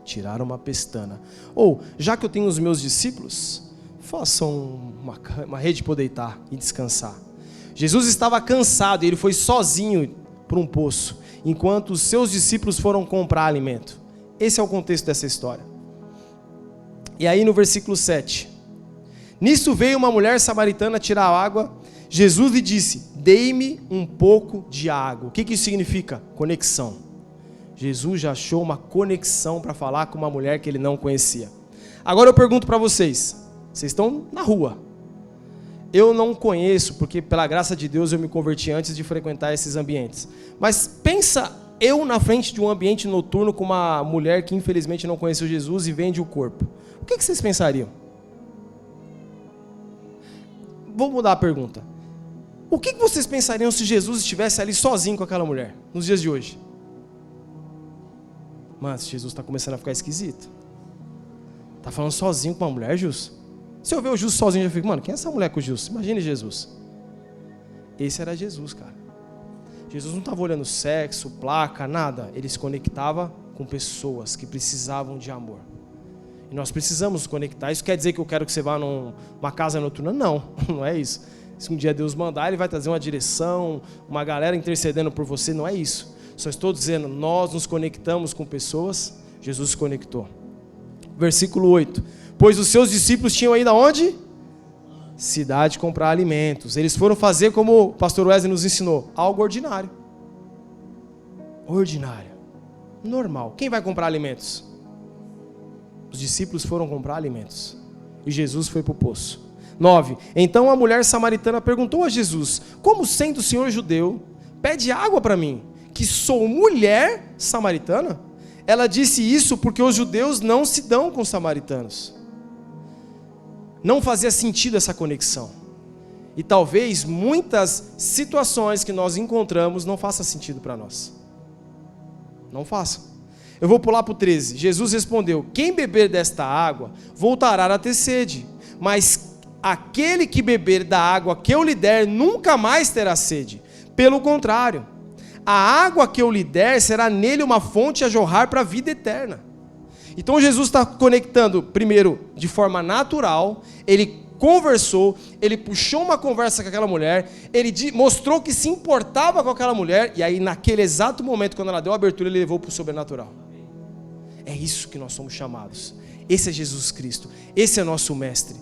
Tirar uma pestana. Ou, já que eu tenho os meus discípulos, façam uma rede para eu deitar e descansar. Jesus estava cansado e ele foi sozinho para um poço, enquanto os seus discípulos foram comprar alimento. Esse é o contexto dessa história. E aí no versículo 7. Nisso veio uma mulher samaritana tirar água. Jesus lhe disse: dei-me um pouco de água. O que isso significa? Conexão. Jesus já achou uma conexão para falar com uma mulher que ele não conhecia. Agora eu pergunto para vocês. Vocês estão na rua. Eu não conheço, porque pela graça de Deus eu me converti antes de frequentar esses ambientes. Mas pensa eu na frente de um ambiente noturno com uma mulher que infelizmente não conheceu Jesus e vende o corpo. O que vocês pensariam? Vou mudar a pergunta. O que vocês pensariam se Jesus estivesse ali sozinho com aquela mulher, nos dias de hoje? Mas Jesus está começando a ficar esquisito. Está falando sozinho com uma mulher, Jus? Se eu ver o Jus sozinho, eu já fico, mano, quem é essa mulher com o Jus? Imagine Jesus. Esse era Jesus, cara. Jesus não estava olhando sexo, placa, nada. Ele se conectava com pessoas que precisavam de amor. E nós precisamos nos conectar. Isso quer dizer que eu quero que você vá numa casa noturna? Não, não é isso. Se um dia Deus mandar, Ele vai trazer uma direção, uma galera intercedendo por você, não é isso. Só estou dizendo, nós nos conectamos com pessoas, Jesus se conectou. Versículo 8. Pois os seus discípulos tinham ido aonde? Cidade comprar alimentos. Eles foram fazer como o pastor Wesley nos ensinou, algo ordinário. Ordinário. Normal. Quem vai comprar alimentos? Os discípulos foram comprar alimentos. E Jesus foi para o poço. 9. Então a mulher samaritana perguntou a Jesus: como sendo o senhor judeu, pede água para mim, que sou mulher samaritana? Ela disse isso porque os judeus não se dão com os samaritanos. Não fazia sentido essa conexão. E talvez muitas situações que nós encontramos não façam sentido para nós. Não façam. Eu vou pular para o 13. Jesus respondeu: quem beber desta água voltará a ter sede, mas aquele que beber da água que eu lhe der nunca mais terá sede. Pelo contrário, a água que eu lhe der será nele uma fonte a jorrar para a vida eterna. Então Jesus está conectando primeiro de forma natural. Ele conversou, ele puxou uma conversa com aquela mulher, ele mostrou que se importava com aquela mulher, e aí naquele exato momento, quando ela deu a abertura, ele levou para o sobrenatural. É isso que nós somos chamados. Esse é Jesus Cristo, esse é nosso mestre.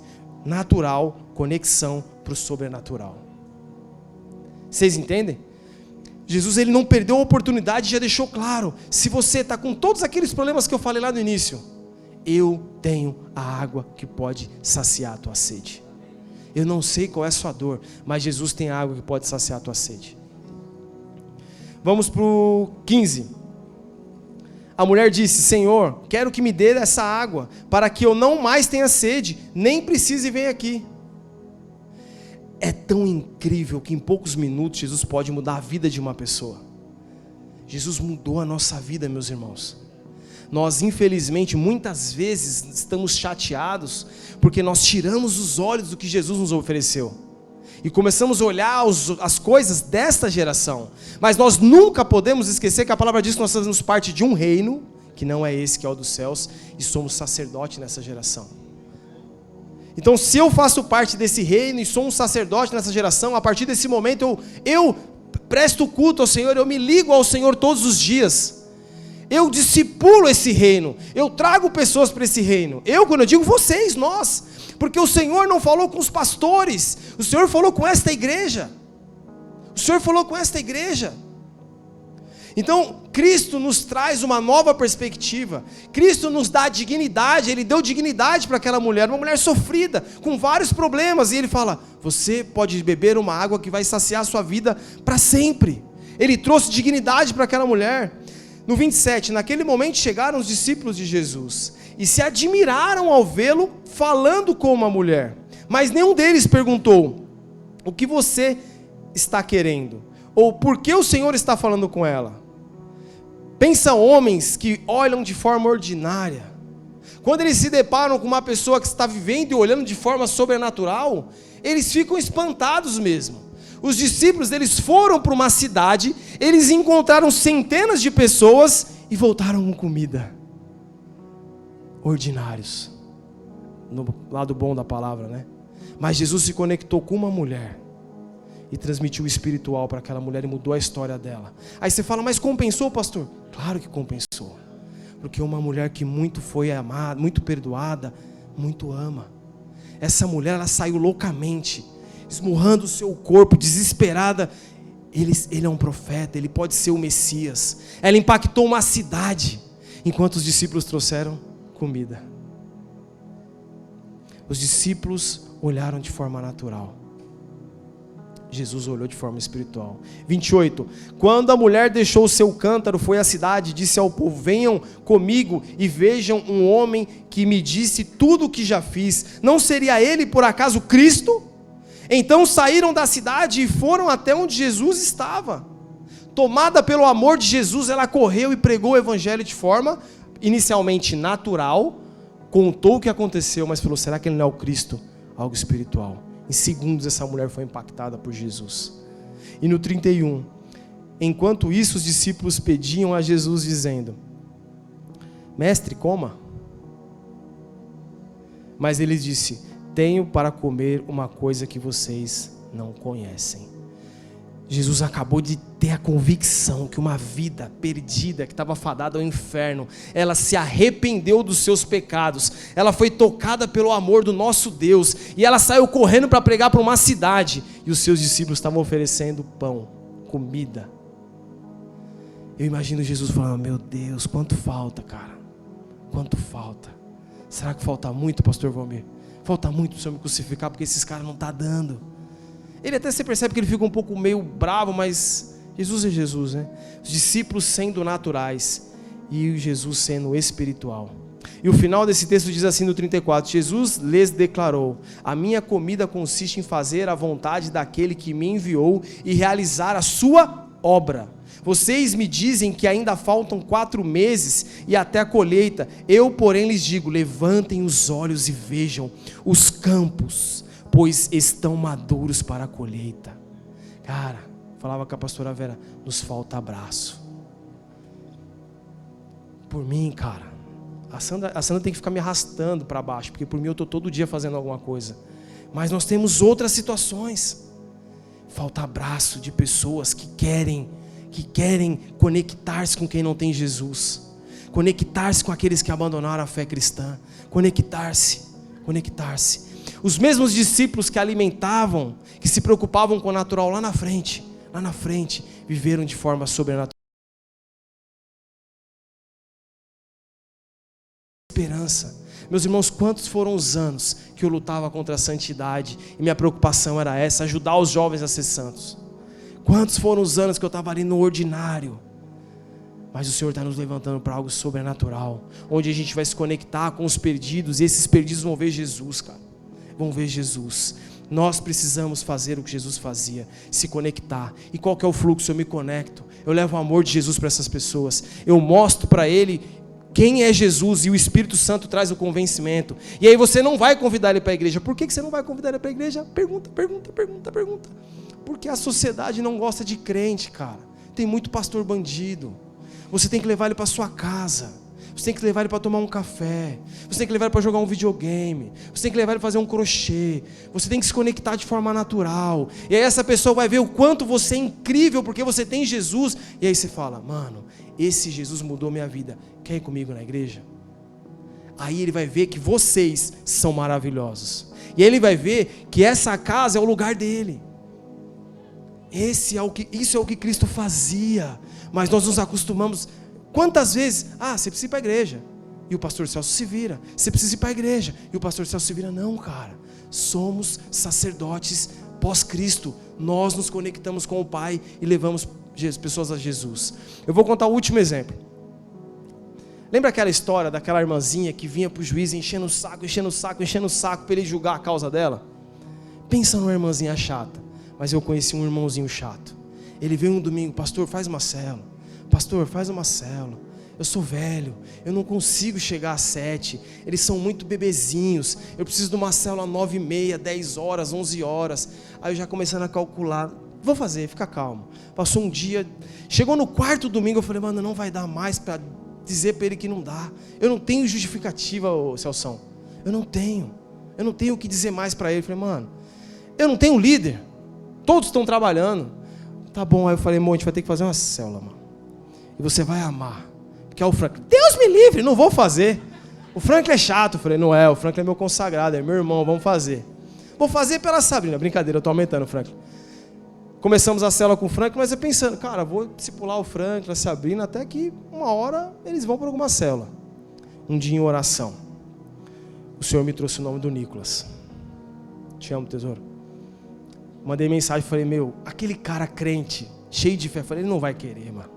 Natural, conexão para o sobrenatural. Vocês entendem? Jesus, ele não perdeu a oportunidade, já deixou claro: se você está com todos aqueles problemas que eu falei lá no início, eu tenho a água que pode saciar a tua sede. Eu não sei qual é a sua dor, mas Jesus tem a água que pode saciar a tua sede. Vamos para o 15. A mulher disse: Senhor, quero que me dê essa água, para que eu não mais tenha sede, nem precise vir aqui. É tão incrível que em poucos minutos Jesus pode mudar a vida de uma pessoa. Jesus mudou a nossa vida, meus irmãos. Nós, infelizmente, muitas vezes estamos chateados porque nós tiramos os olhos do que Jesus nos ofereceu e começamos a olhar as coisas desta geração. Mas nós nunca podemos esquecer que a palavra diz que nós fazemos parte de um reino, que não é esse, que é o dos céus, e somos sacerdote nessa geração. Então, se eu faço parte desse reino e sou um sacerdote nessa geração, a partir desse momento eu presto culto ao Senhor, eu me ligo ao Senhor todos os dias. Eu discipulo esse reino, eu trago pessoas para esse reino. Quando eu digo vocês, nós, porque o Senhor não falou com os pastores, o Senhor falou com esta igreja. O Senhor falou com esta igreja. Então, Cristo nos traz uma nova perspectiva. Cristo nos dá dignidade. Ele deu dignidade para aquela mulher, uma mulher sofrida, com vários problemas. E ele fala, você pode beber uma água que vai saciar a sua vida para sempre. Ele trouxe dignidade para aquela mulher. No 27, naquele momento chegaram os discípulos de Jesus e se admiraram ao vê-lo falando com uma mulher. Mas nenhum deles perguntou, o que você está querendo? Ou por que o Senhor está falando com ela? Pensa homens que olham de forma ordinária. Quando eles se deparam com uma pessoa que está vivendo e olhando de forma sobrenatural, eles ficam espantados mesmo. Os discípulos, eles foram para uma cidade, eles encontraram centenas de pessoas e voltaram com comida. Ordinários. No lado bom da palavra, né? Mas Jesus se conectou com uma mulher e transmitiu o espiritual para aquela mulher e mudou a história dela. Aí você fala, mas compensou, pastor? Claro que compensou. Porque uma mulher que muito foi amada, muito perdoada, muito ama. Essa mulher, ela saiu loucamente, esmurrando o seu corpo, desesperada. Ele é um profeta, ele pode ser o Messias. Ela impactou uma cidade, enquanto os discípulos trouxeram comida. Os discípulos olharam de forma natural. Jesus olhou de forma espiritual. 28. Quando a mulher deixou o seu cântaro, foi à cidade e disse ao povo, venham comigo e vejam um homem que me disse tudo o que já fiz. Não seria ele por acaso Cristo? Então saíram da cidade e foram até onde Jesus estava. Tomada pelo amor de Jesus, ela correu e pregou o evangelho de forma inicialmente natural, contou o que aconteceu, mas falou, será que ele não é o Cristo? Algo espiritual. Em segundos essa mulher foi impactada por Jesus. E no 31, enquanto isso os discípulos pediam a Jesus dizendo, mestre, coma. Mas ele disse, tenho para comer uma coisa que vocês não conhecem. Jesus acabou de ter a convicção que uma vida perdida, que estava fadada ao inferno, ela se arrependeu dos seus pecados, ela foi tocada pelo amor do nosso Deus, e ela saiu correndo para pregar para uma cidade, e os seus discípulos estavam oferecendo pão, comida. Eu imagino Jesus falando, meu Deus, quanto falta, cara, quanto falta. Será que falta muito, pastor Valmir? Falta muito para o Senhor me crucificar, porque esses caras não estão dando. Ele até se percebe que ele fica um pouco meio bravo, mas Jesus é Jesus, né? Os discípulos sendo naturais e Jesus sendo espiritual. E o final desse texto diz assim no 34, Jesus lhes declarou, a minha comida consiste em fazer a vontade daquele que me enviou e realizar a sua obra. Vocês me dizem que ainda faltam 4 meses e até a colheita. Eu, porém, lhes digo, levantem os olhos e vejam os campos, pois estão maduros para a colheita. Cara, falava com a pastora Vera, nos falta abraço. Por mim, cara, a Sandra tem que ficar me arrastando para baixo, porque por mim eu estou todo dia fazendo alguma coisa. Mas nós temos outras situações. Falta abraço de pessoas que querem conectar-se com quem não tem Jesus. Conectar-se com aqueles que abandonaram a fé cristã. Conectar-se. Os mesmos discípulos que alimentavam, que se preocupavam com o natural lá na frente, viveram de forma sobrenatural. Esperança. Meus irmãos, quantos foram os anos que eu lutava contra a santidade e minha preocupação era essa, ajudar os jovens a ser santos. Quantos foram os anos que eu estava ali no ordinário. Mas o Senhor está nos levantando para algo sobrenatural, onde a gente vai se conectar com os perdidos, e esses perdidos vão ver Jesus, cara. Vão ver Jesus. Nós precisamos fazer o que Jesus fazia, se conectar. E qual que é o fluxo? Eu me conecto, eu levo o amor de Jesus para essas pessoas, eu mostro para ele quem é Jesus, e o Espírito Santo traz o convencimento. E aí você não vai convidar ele para a igreja. Por que você não vai convidar ele para a igreja? Pergunta. Porque a sociedade não gosta de crente, cara. Tem muito pastor bandido. Você tem que levar ele para sua casa. Você tem que levar ele para tomar um café. Você tem que levar ele para jogar um videogame. Você tem que levar ele para fazer um crochê. Você tem que se conectar de forma natural. E aí essa pessoa vai ver o quanto você é incrível, porque você tem Jesus. E aí você fala, mano, esse Jesus mudou minha vida. Quer ir comigo na igreja? Aí ele vai ver que vocês são maravilhosos. E ele vai ver que essa casa é o lugar dele. Isso é o que Cristo fazia. Mas nós nos acostumamos. Quantas vezes? Você precisa ir para a igreja. E o pastor Celso se vira. Você precisa ir para a igreja. E o pastor Celso se vira. Não, cara. Somos sacerdotes pós-Cristo. Nós nos conectamos com o Pai e levamos pessoas a Jesus. Eu vou contar o último exemplo. Lembra aquela história daquela irmãzinha que vinha para o juiz enchendo o saco para ele julgar a causa dela? Pensa numa irmãzinha chata. Mas eu conheci um irmãozinho chato. Ele veio um domingo, pastor, faz uma célula. Pastor, faz uma célula. Eu sou velho, eu não consigo chegar às 7. Eles são muito bebezinhos. Eu preciso de uma célula 9h30, 10 horas, 11 horas. Aí eu já começando a calcular. Vou fazer, fica calmo. Passou um dia, chegou no quarto domingo, eu falei, mano, não vai dar mais para dizer para ele que não dá. Eu não tenho justificativa, Celção. Eu não tenho o que dizer mais para ele. Eu falei, mano, eu não tenho líder. Todos estão trabalhando. Tá bom, aí eu falei, a gente vai ter que fazer uma célula, mano. E você vai amar. Porque é o Franklin. Deus me livre, não vou fazer. O Franklin é chato. Eu falei, não é, o Franklin é meu consagrado, é meu irmão, vamos fazer. Vou fazer pela Sabrina. Brincadeira, eu tô aumentando o Franklin. Começamos a célula com o Franklin, mas eu pensando, cara, vou discipular o Franklin, a Sabrina, até que uma hora eles vão para alguma célula. Um dia em oração. O Senhor me trouxe o nome do Nicolas. Te amo, tesouro. Mandei mensagem, falei, aquele cara crente, cheio de fé, falei, ele não vai querer, mano.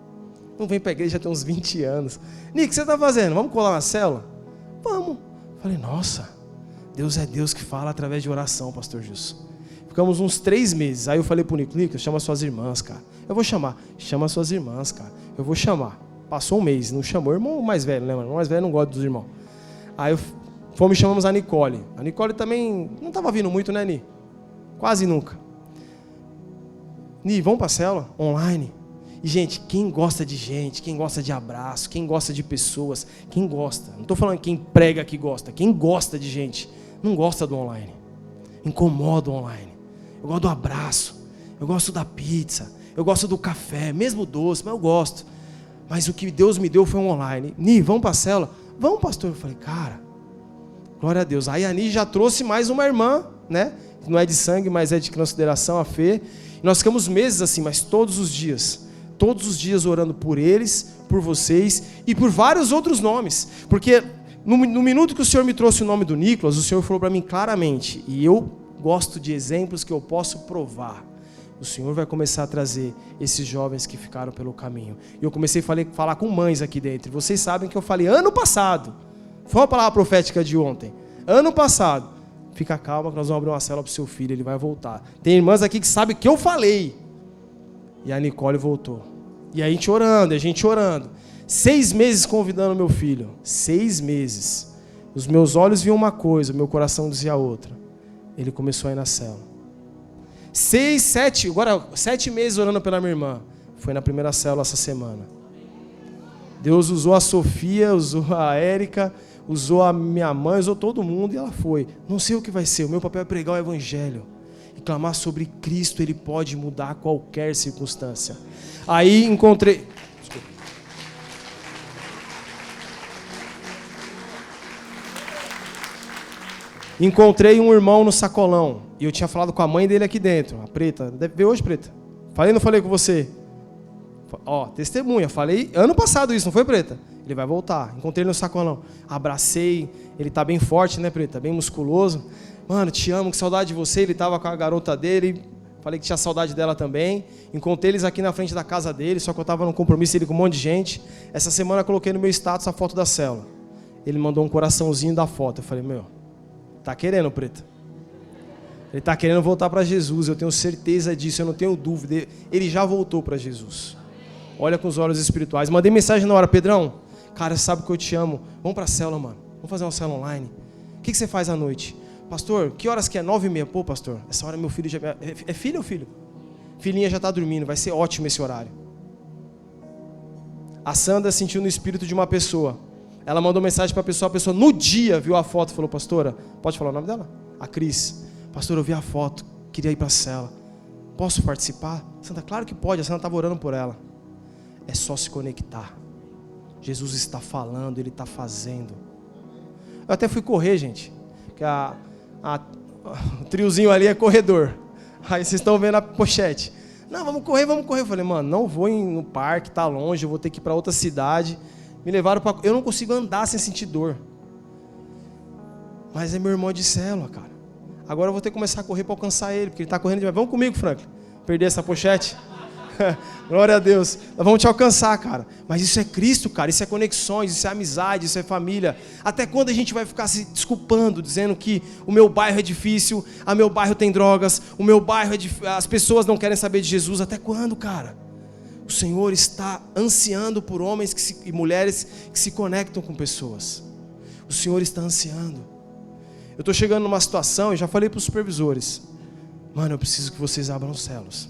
Não vem pra igreja, já tem uns 20 anos. Nick, o que você tá fazendo? Vamos colar na célula? Vamos. Falei, nossa, Deus é Deus que fala através de oração, pastor Gilson. Ficamos uns 3 meses. Aí eu falei pro Nico, chama suas irmãs, cara. Eu vou chamar. Chama suas irmãs, cara. Eu vou chamar. Passou um mês, não chamou. O irmão mais velho, né, mano? O irmão mais velho não gosta dos irmãos. Aí chamamos a Nicole. A Nicole também não tava vindo muito, né, Ni? Quase nunca. Ni, vamos pra célula? Online. E, gente, quem gosta de gente, quem gosta de abraço, quem gosta de pessoas, quem gosta. Não estou falando quem prega que gosta. Quem gosta de gente, não gosta do online. Incomoda o online. Eu gosto do abraço. Eu gosto da pizza. Eu gosto do café, mesmo doce, mas eu gosto. Mas o que Deus me deu foi um online. Ni, vamos para a célula? Vamos, pastor. Eu falei, cara, glória a Deus. Aí a Ni já trouxe mais uma irmã, né? Não é de sangue, mas é de consideração, a Fê. E nós ficamos meses assim, mas todos os dias orando por eles, por vocês e por vários outros nomes. Porque no minuto que o Senhor me trouxe o nome do Nicolas, o Senhor falou para mim claramente, e eu gosto de exemplos que eu posso provar. O Senhor vai começar a trazer esses jovens que ficaram pelo caminho. E eu comecei a falar com mães aqui dentro. Vocês sabem que eu falei ano passado. Foi uma palavra profética de ontem. Ano passado. Fica calma que nós vamos abrir uma célula para o seu filho, ele vai voltar. Tem irmãs aqui que sabem que eu falei. E a Nicole voltou. E a gente orando. 6 meses convidando meu filho. 6 meses. Os meus olhos viam uma coisa, o meu coração dizia outra. Ele começou a ir na célula. 7 meses orando pela minha irmã. Foi na primeira célula essa semana. Deus usou a Sofia, usou a Érica, usou a minha mãe, usou todo mundo e ela foi. Não sei o que vai ser, o meu papel é pregar o evangelho. E clamar sobre Cristo, Ele pode mudar qualquer circunstância. Aí encontrei... Encontrei um irmão no sacolão. E eu tinha falado com a mãe dele aqui dentro. A Preta. Deve ver hoje, Preta? Falei ou não falei com você? Ó, testemunha. Falei ano passado isso, não foi, Preta? Ele vai voltar. Encontrei ele no sacolão. Abracei. Ele tá bem forte, né, Preta? Bem musculoso. Mano, te amo, que saudade de você. Ele tava com a garota dele. Falei que tinha saudade dela também. Encontrei eles aqui na frente da casa dele. Só que eu tava num compromisso ele com um monte de gente. Essa semana eu coloquei no meu status a foto da célula. Ele mandou um coraçãozinho da foto. Eu falei, tá querendo, Preta? Ele tá querendo voltar para Jesus, eu tenho certeza disso, eu não tenho dúvida. Ele já voltou para Jesus. Olha com os olhos espirituais. Mandei mensagem na hora, Pedrão, cara, sabe que eu te amo. Vamos para a célula, mano. Vamos fazer uma célula online. O que você faz à noite? Pastor, que horas que é? 9h30. Pô, pastor, essa hora meu filho já... É filho ou filho? Filhinha já tá dormindo, vai ser ótimo esse horário. A Sandra sentiu no espírito de uma pessoa. Ela mandou mensagem para a pessoa no dia viu a foto e falou, pastora, pode falar o nome dela? A Cris. Pastor, eu vi a foto, queria ir para a cela. Posso participar? Santa, claro que pode, a Santa estava orando por ela. É só se conectar. Jesus está falando, Ele está fazendo. Eu até fui correr, gente. Porque o triozinho ali é corredor. Aí vocês estão vendo a pochete. Não, vamos correr, vamos correr. Eu falei, mano, não vou no parque, tá longe, eu vou ter que ir para outra cidade. Me levaram para... Eu não consigo andar sem sentir dor. Mas é meu irmão de célula, cara. Agora eu vou ter que começar a correr para alcançar ele, porque ele está correndo demais. Vamos comigo, Franklin. Perder essa pochete. Glória a Deus. Nós vamos te alcançar, cara. Mas isso é Cristo, cara. Isso é conexões, isso é amizade, isso é família. Até quando a gente vai ficar se desculpando, dizendo que o meu bairro é difícil, o meu bairro tem drogas, o meu bairro é as pessoas não querem saber de Jesus? Até quando, cara? O Senhor está ansiando por homens e mulheres que se conectam com pessoas. O Senhor está ansiando. Eu estou chegando numa situação, e já falei para os supervisores, mano, eu preciso que vocês abram os céus,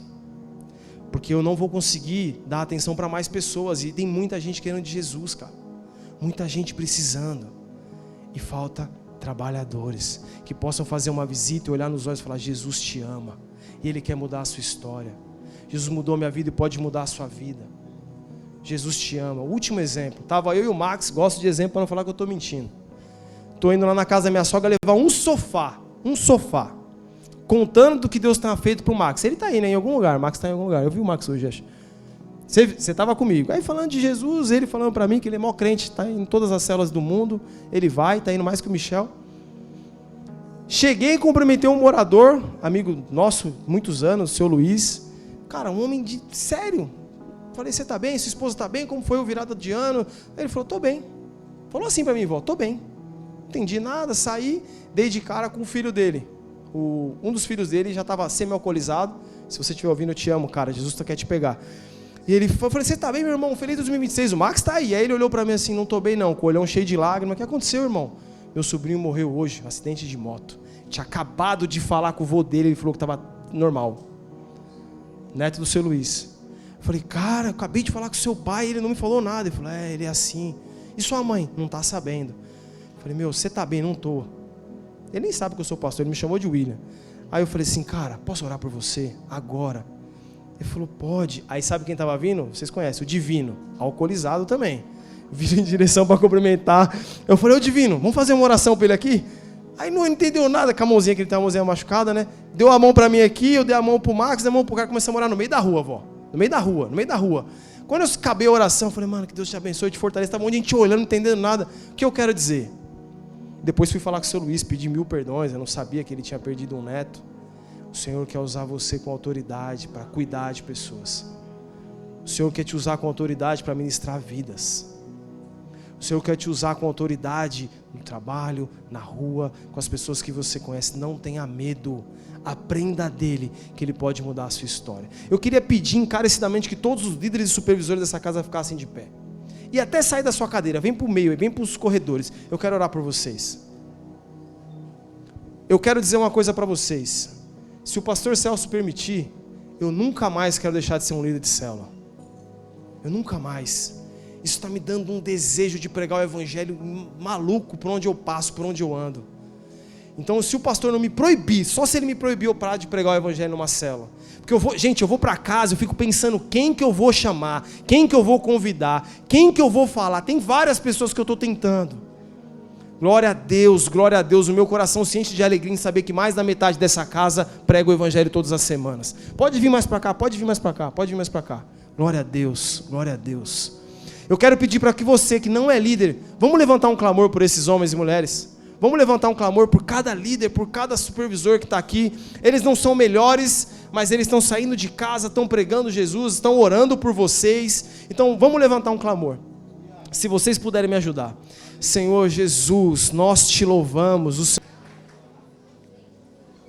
porque eu não vou conseguir dar atenção para mais pessoas, e tem muita gente querendo de Jesus, cara, muita gente precisando, e falta trabalhadores, que possam fazer uma visita e olhar nos olhos e falar, Jesus te ama, e Ele quer mudar a sua história, Jesus mudou a minha vida e pode mudar a sua vida, Jesus te ama. O último exemplo, estava eu e o Max, gosto de exemplo para não falar que eu estou mentindo. Estou indo lá na casa da minha sogra levar um sofá, contando do que Deus tem feito para o Max. Ele está aí, né, em algum lugar, o Max está em algum lugar, eu vi o Max hoje, acho. Você estava comigo, aí falando de Jesus, ele falando para mim que ele é maior crente, está em todas as células do mundo, ele vai, está indo mais que o Michel. Cheguei e cumprimentei um morador, amigo nosso, muitos anos, o seu Luiz, cara, um homem de sério. Falei, você está bem? Sua esposa está bem? Como foi o virada de ano? Ele falou, estou bem. Falou assim para mim, vó, estou bem. Não entendi nada, saí, dei de cara com o filho dele. Um dos filhos dele já estava semi-alcoolizado. Se você estiver ouvindo, eu te amo, cara, Jesus quer te pegar. E ele falou, eu falei, você está bem, meu irmão? Feliz 2026, o Max está aí. Aí ele olhou para mim assim, não estou bem não, com o olhão cheio de lágrimas. O que aconteceu, irmão? Meu sobrinho morreu hoje, um acidente de moto. Tinha acabado de falar com o vô dele, ele falou que estava normal. Neto do seu Luiz. Eu falei, cara, eu acabei de falar com o seu pai, ele não me falou nada. Ele falou, ele é assim. E sua mãe? Não está sabendo. Eu falei, meu, você está bem? Não estou. Ele nem sabe que eu sou pastor, ele me chamou de William. Aí eu falei assim, cara, posso orar por você? Agora. Ele falou, pode. Aí sabe quem estava vindo? Vocês conhecem, o Divino, alcoolizado também. Vindo em direção para cumprimentar. Eu falei, ô Divino, vamos fazer uma oração para ele aqui? Aí não entendeu nada com a mãozinha, que ele tem uma mãozinha machucada, né? Deu a mão para mim aqui, eu dei a mão para o Max, dei a mão para o cara, comecei a morar no meio da rua, vó. No meio da rua. Quando eu acabei a oração, eu falei, mano, que Deus te abençoe, te fortaleça. Estava um monte de gente olhando, não entendendo nada. O que eu quero dizer? Depois fui falar com o seu Luiz, pedi 1000 perdões, eu não sabia que ele tinha perdido um neto. O Senhor quer usar você com autoridade para cuidar de pessoas. O Senhor quer te usar com autoridade para ministrar vidas. O Senhor quer te usar com autoridade no trabalho, na rua, com as pessoas que você conhece. Não tenha medo. Aprenda dele, que ele pode mudar a sua história. Eu queria pedir encarecidamente que todos os líderes e supervisores dessa casa ficassem de pé. E até sair da sua cadeira, vem para o meio, vem para os corredores. Eu quero orar por vocês. Eu quero dizer uma coisa para vocês. Se o pastor Celso permitir, eu nunca mais quero deixar de ser um líder de célula. Eu nunca mais. Isso está me dando um desejo de pregar o evangelho maluco por onde eu passo, por onde eu ando. Então, se o pastor não me proibir, só se ele me proibir eu parar de pregar o evangelho numa célula. Porque eu vou para casa, eu fico pensando quem que eu vou chamar, quem que eu vou convidar, quem que eu vou falar. Tem várias pessoas que eu estou tentando. Glória a Deus, o meu coração se enche de alegria em saber que mais da metade dessa casa prega o evangelho todas as semanas. Pode vir mais para cá, pode vir mais para cá, pode vir mais para cá. Glória a Deus, glória a Deus. Eu quero pedir para que você que não é líder, vamos levantar um clamor por esses homens e mulheres. Vamos levantar um clamor por cada líder, por cada supervisor que está aqui. Eles não são melhores, mas eles estão saindo de casa, estão pregando Jesus, estão orando por vocês. Então vamos levantar um clamor. Se vocês puderem me ajudar. Senhor Jesus, nós te louvamos.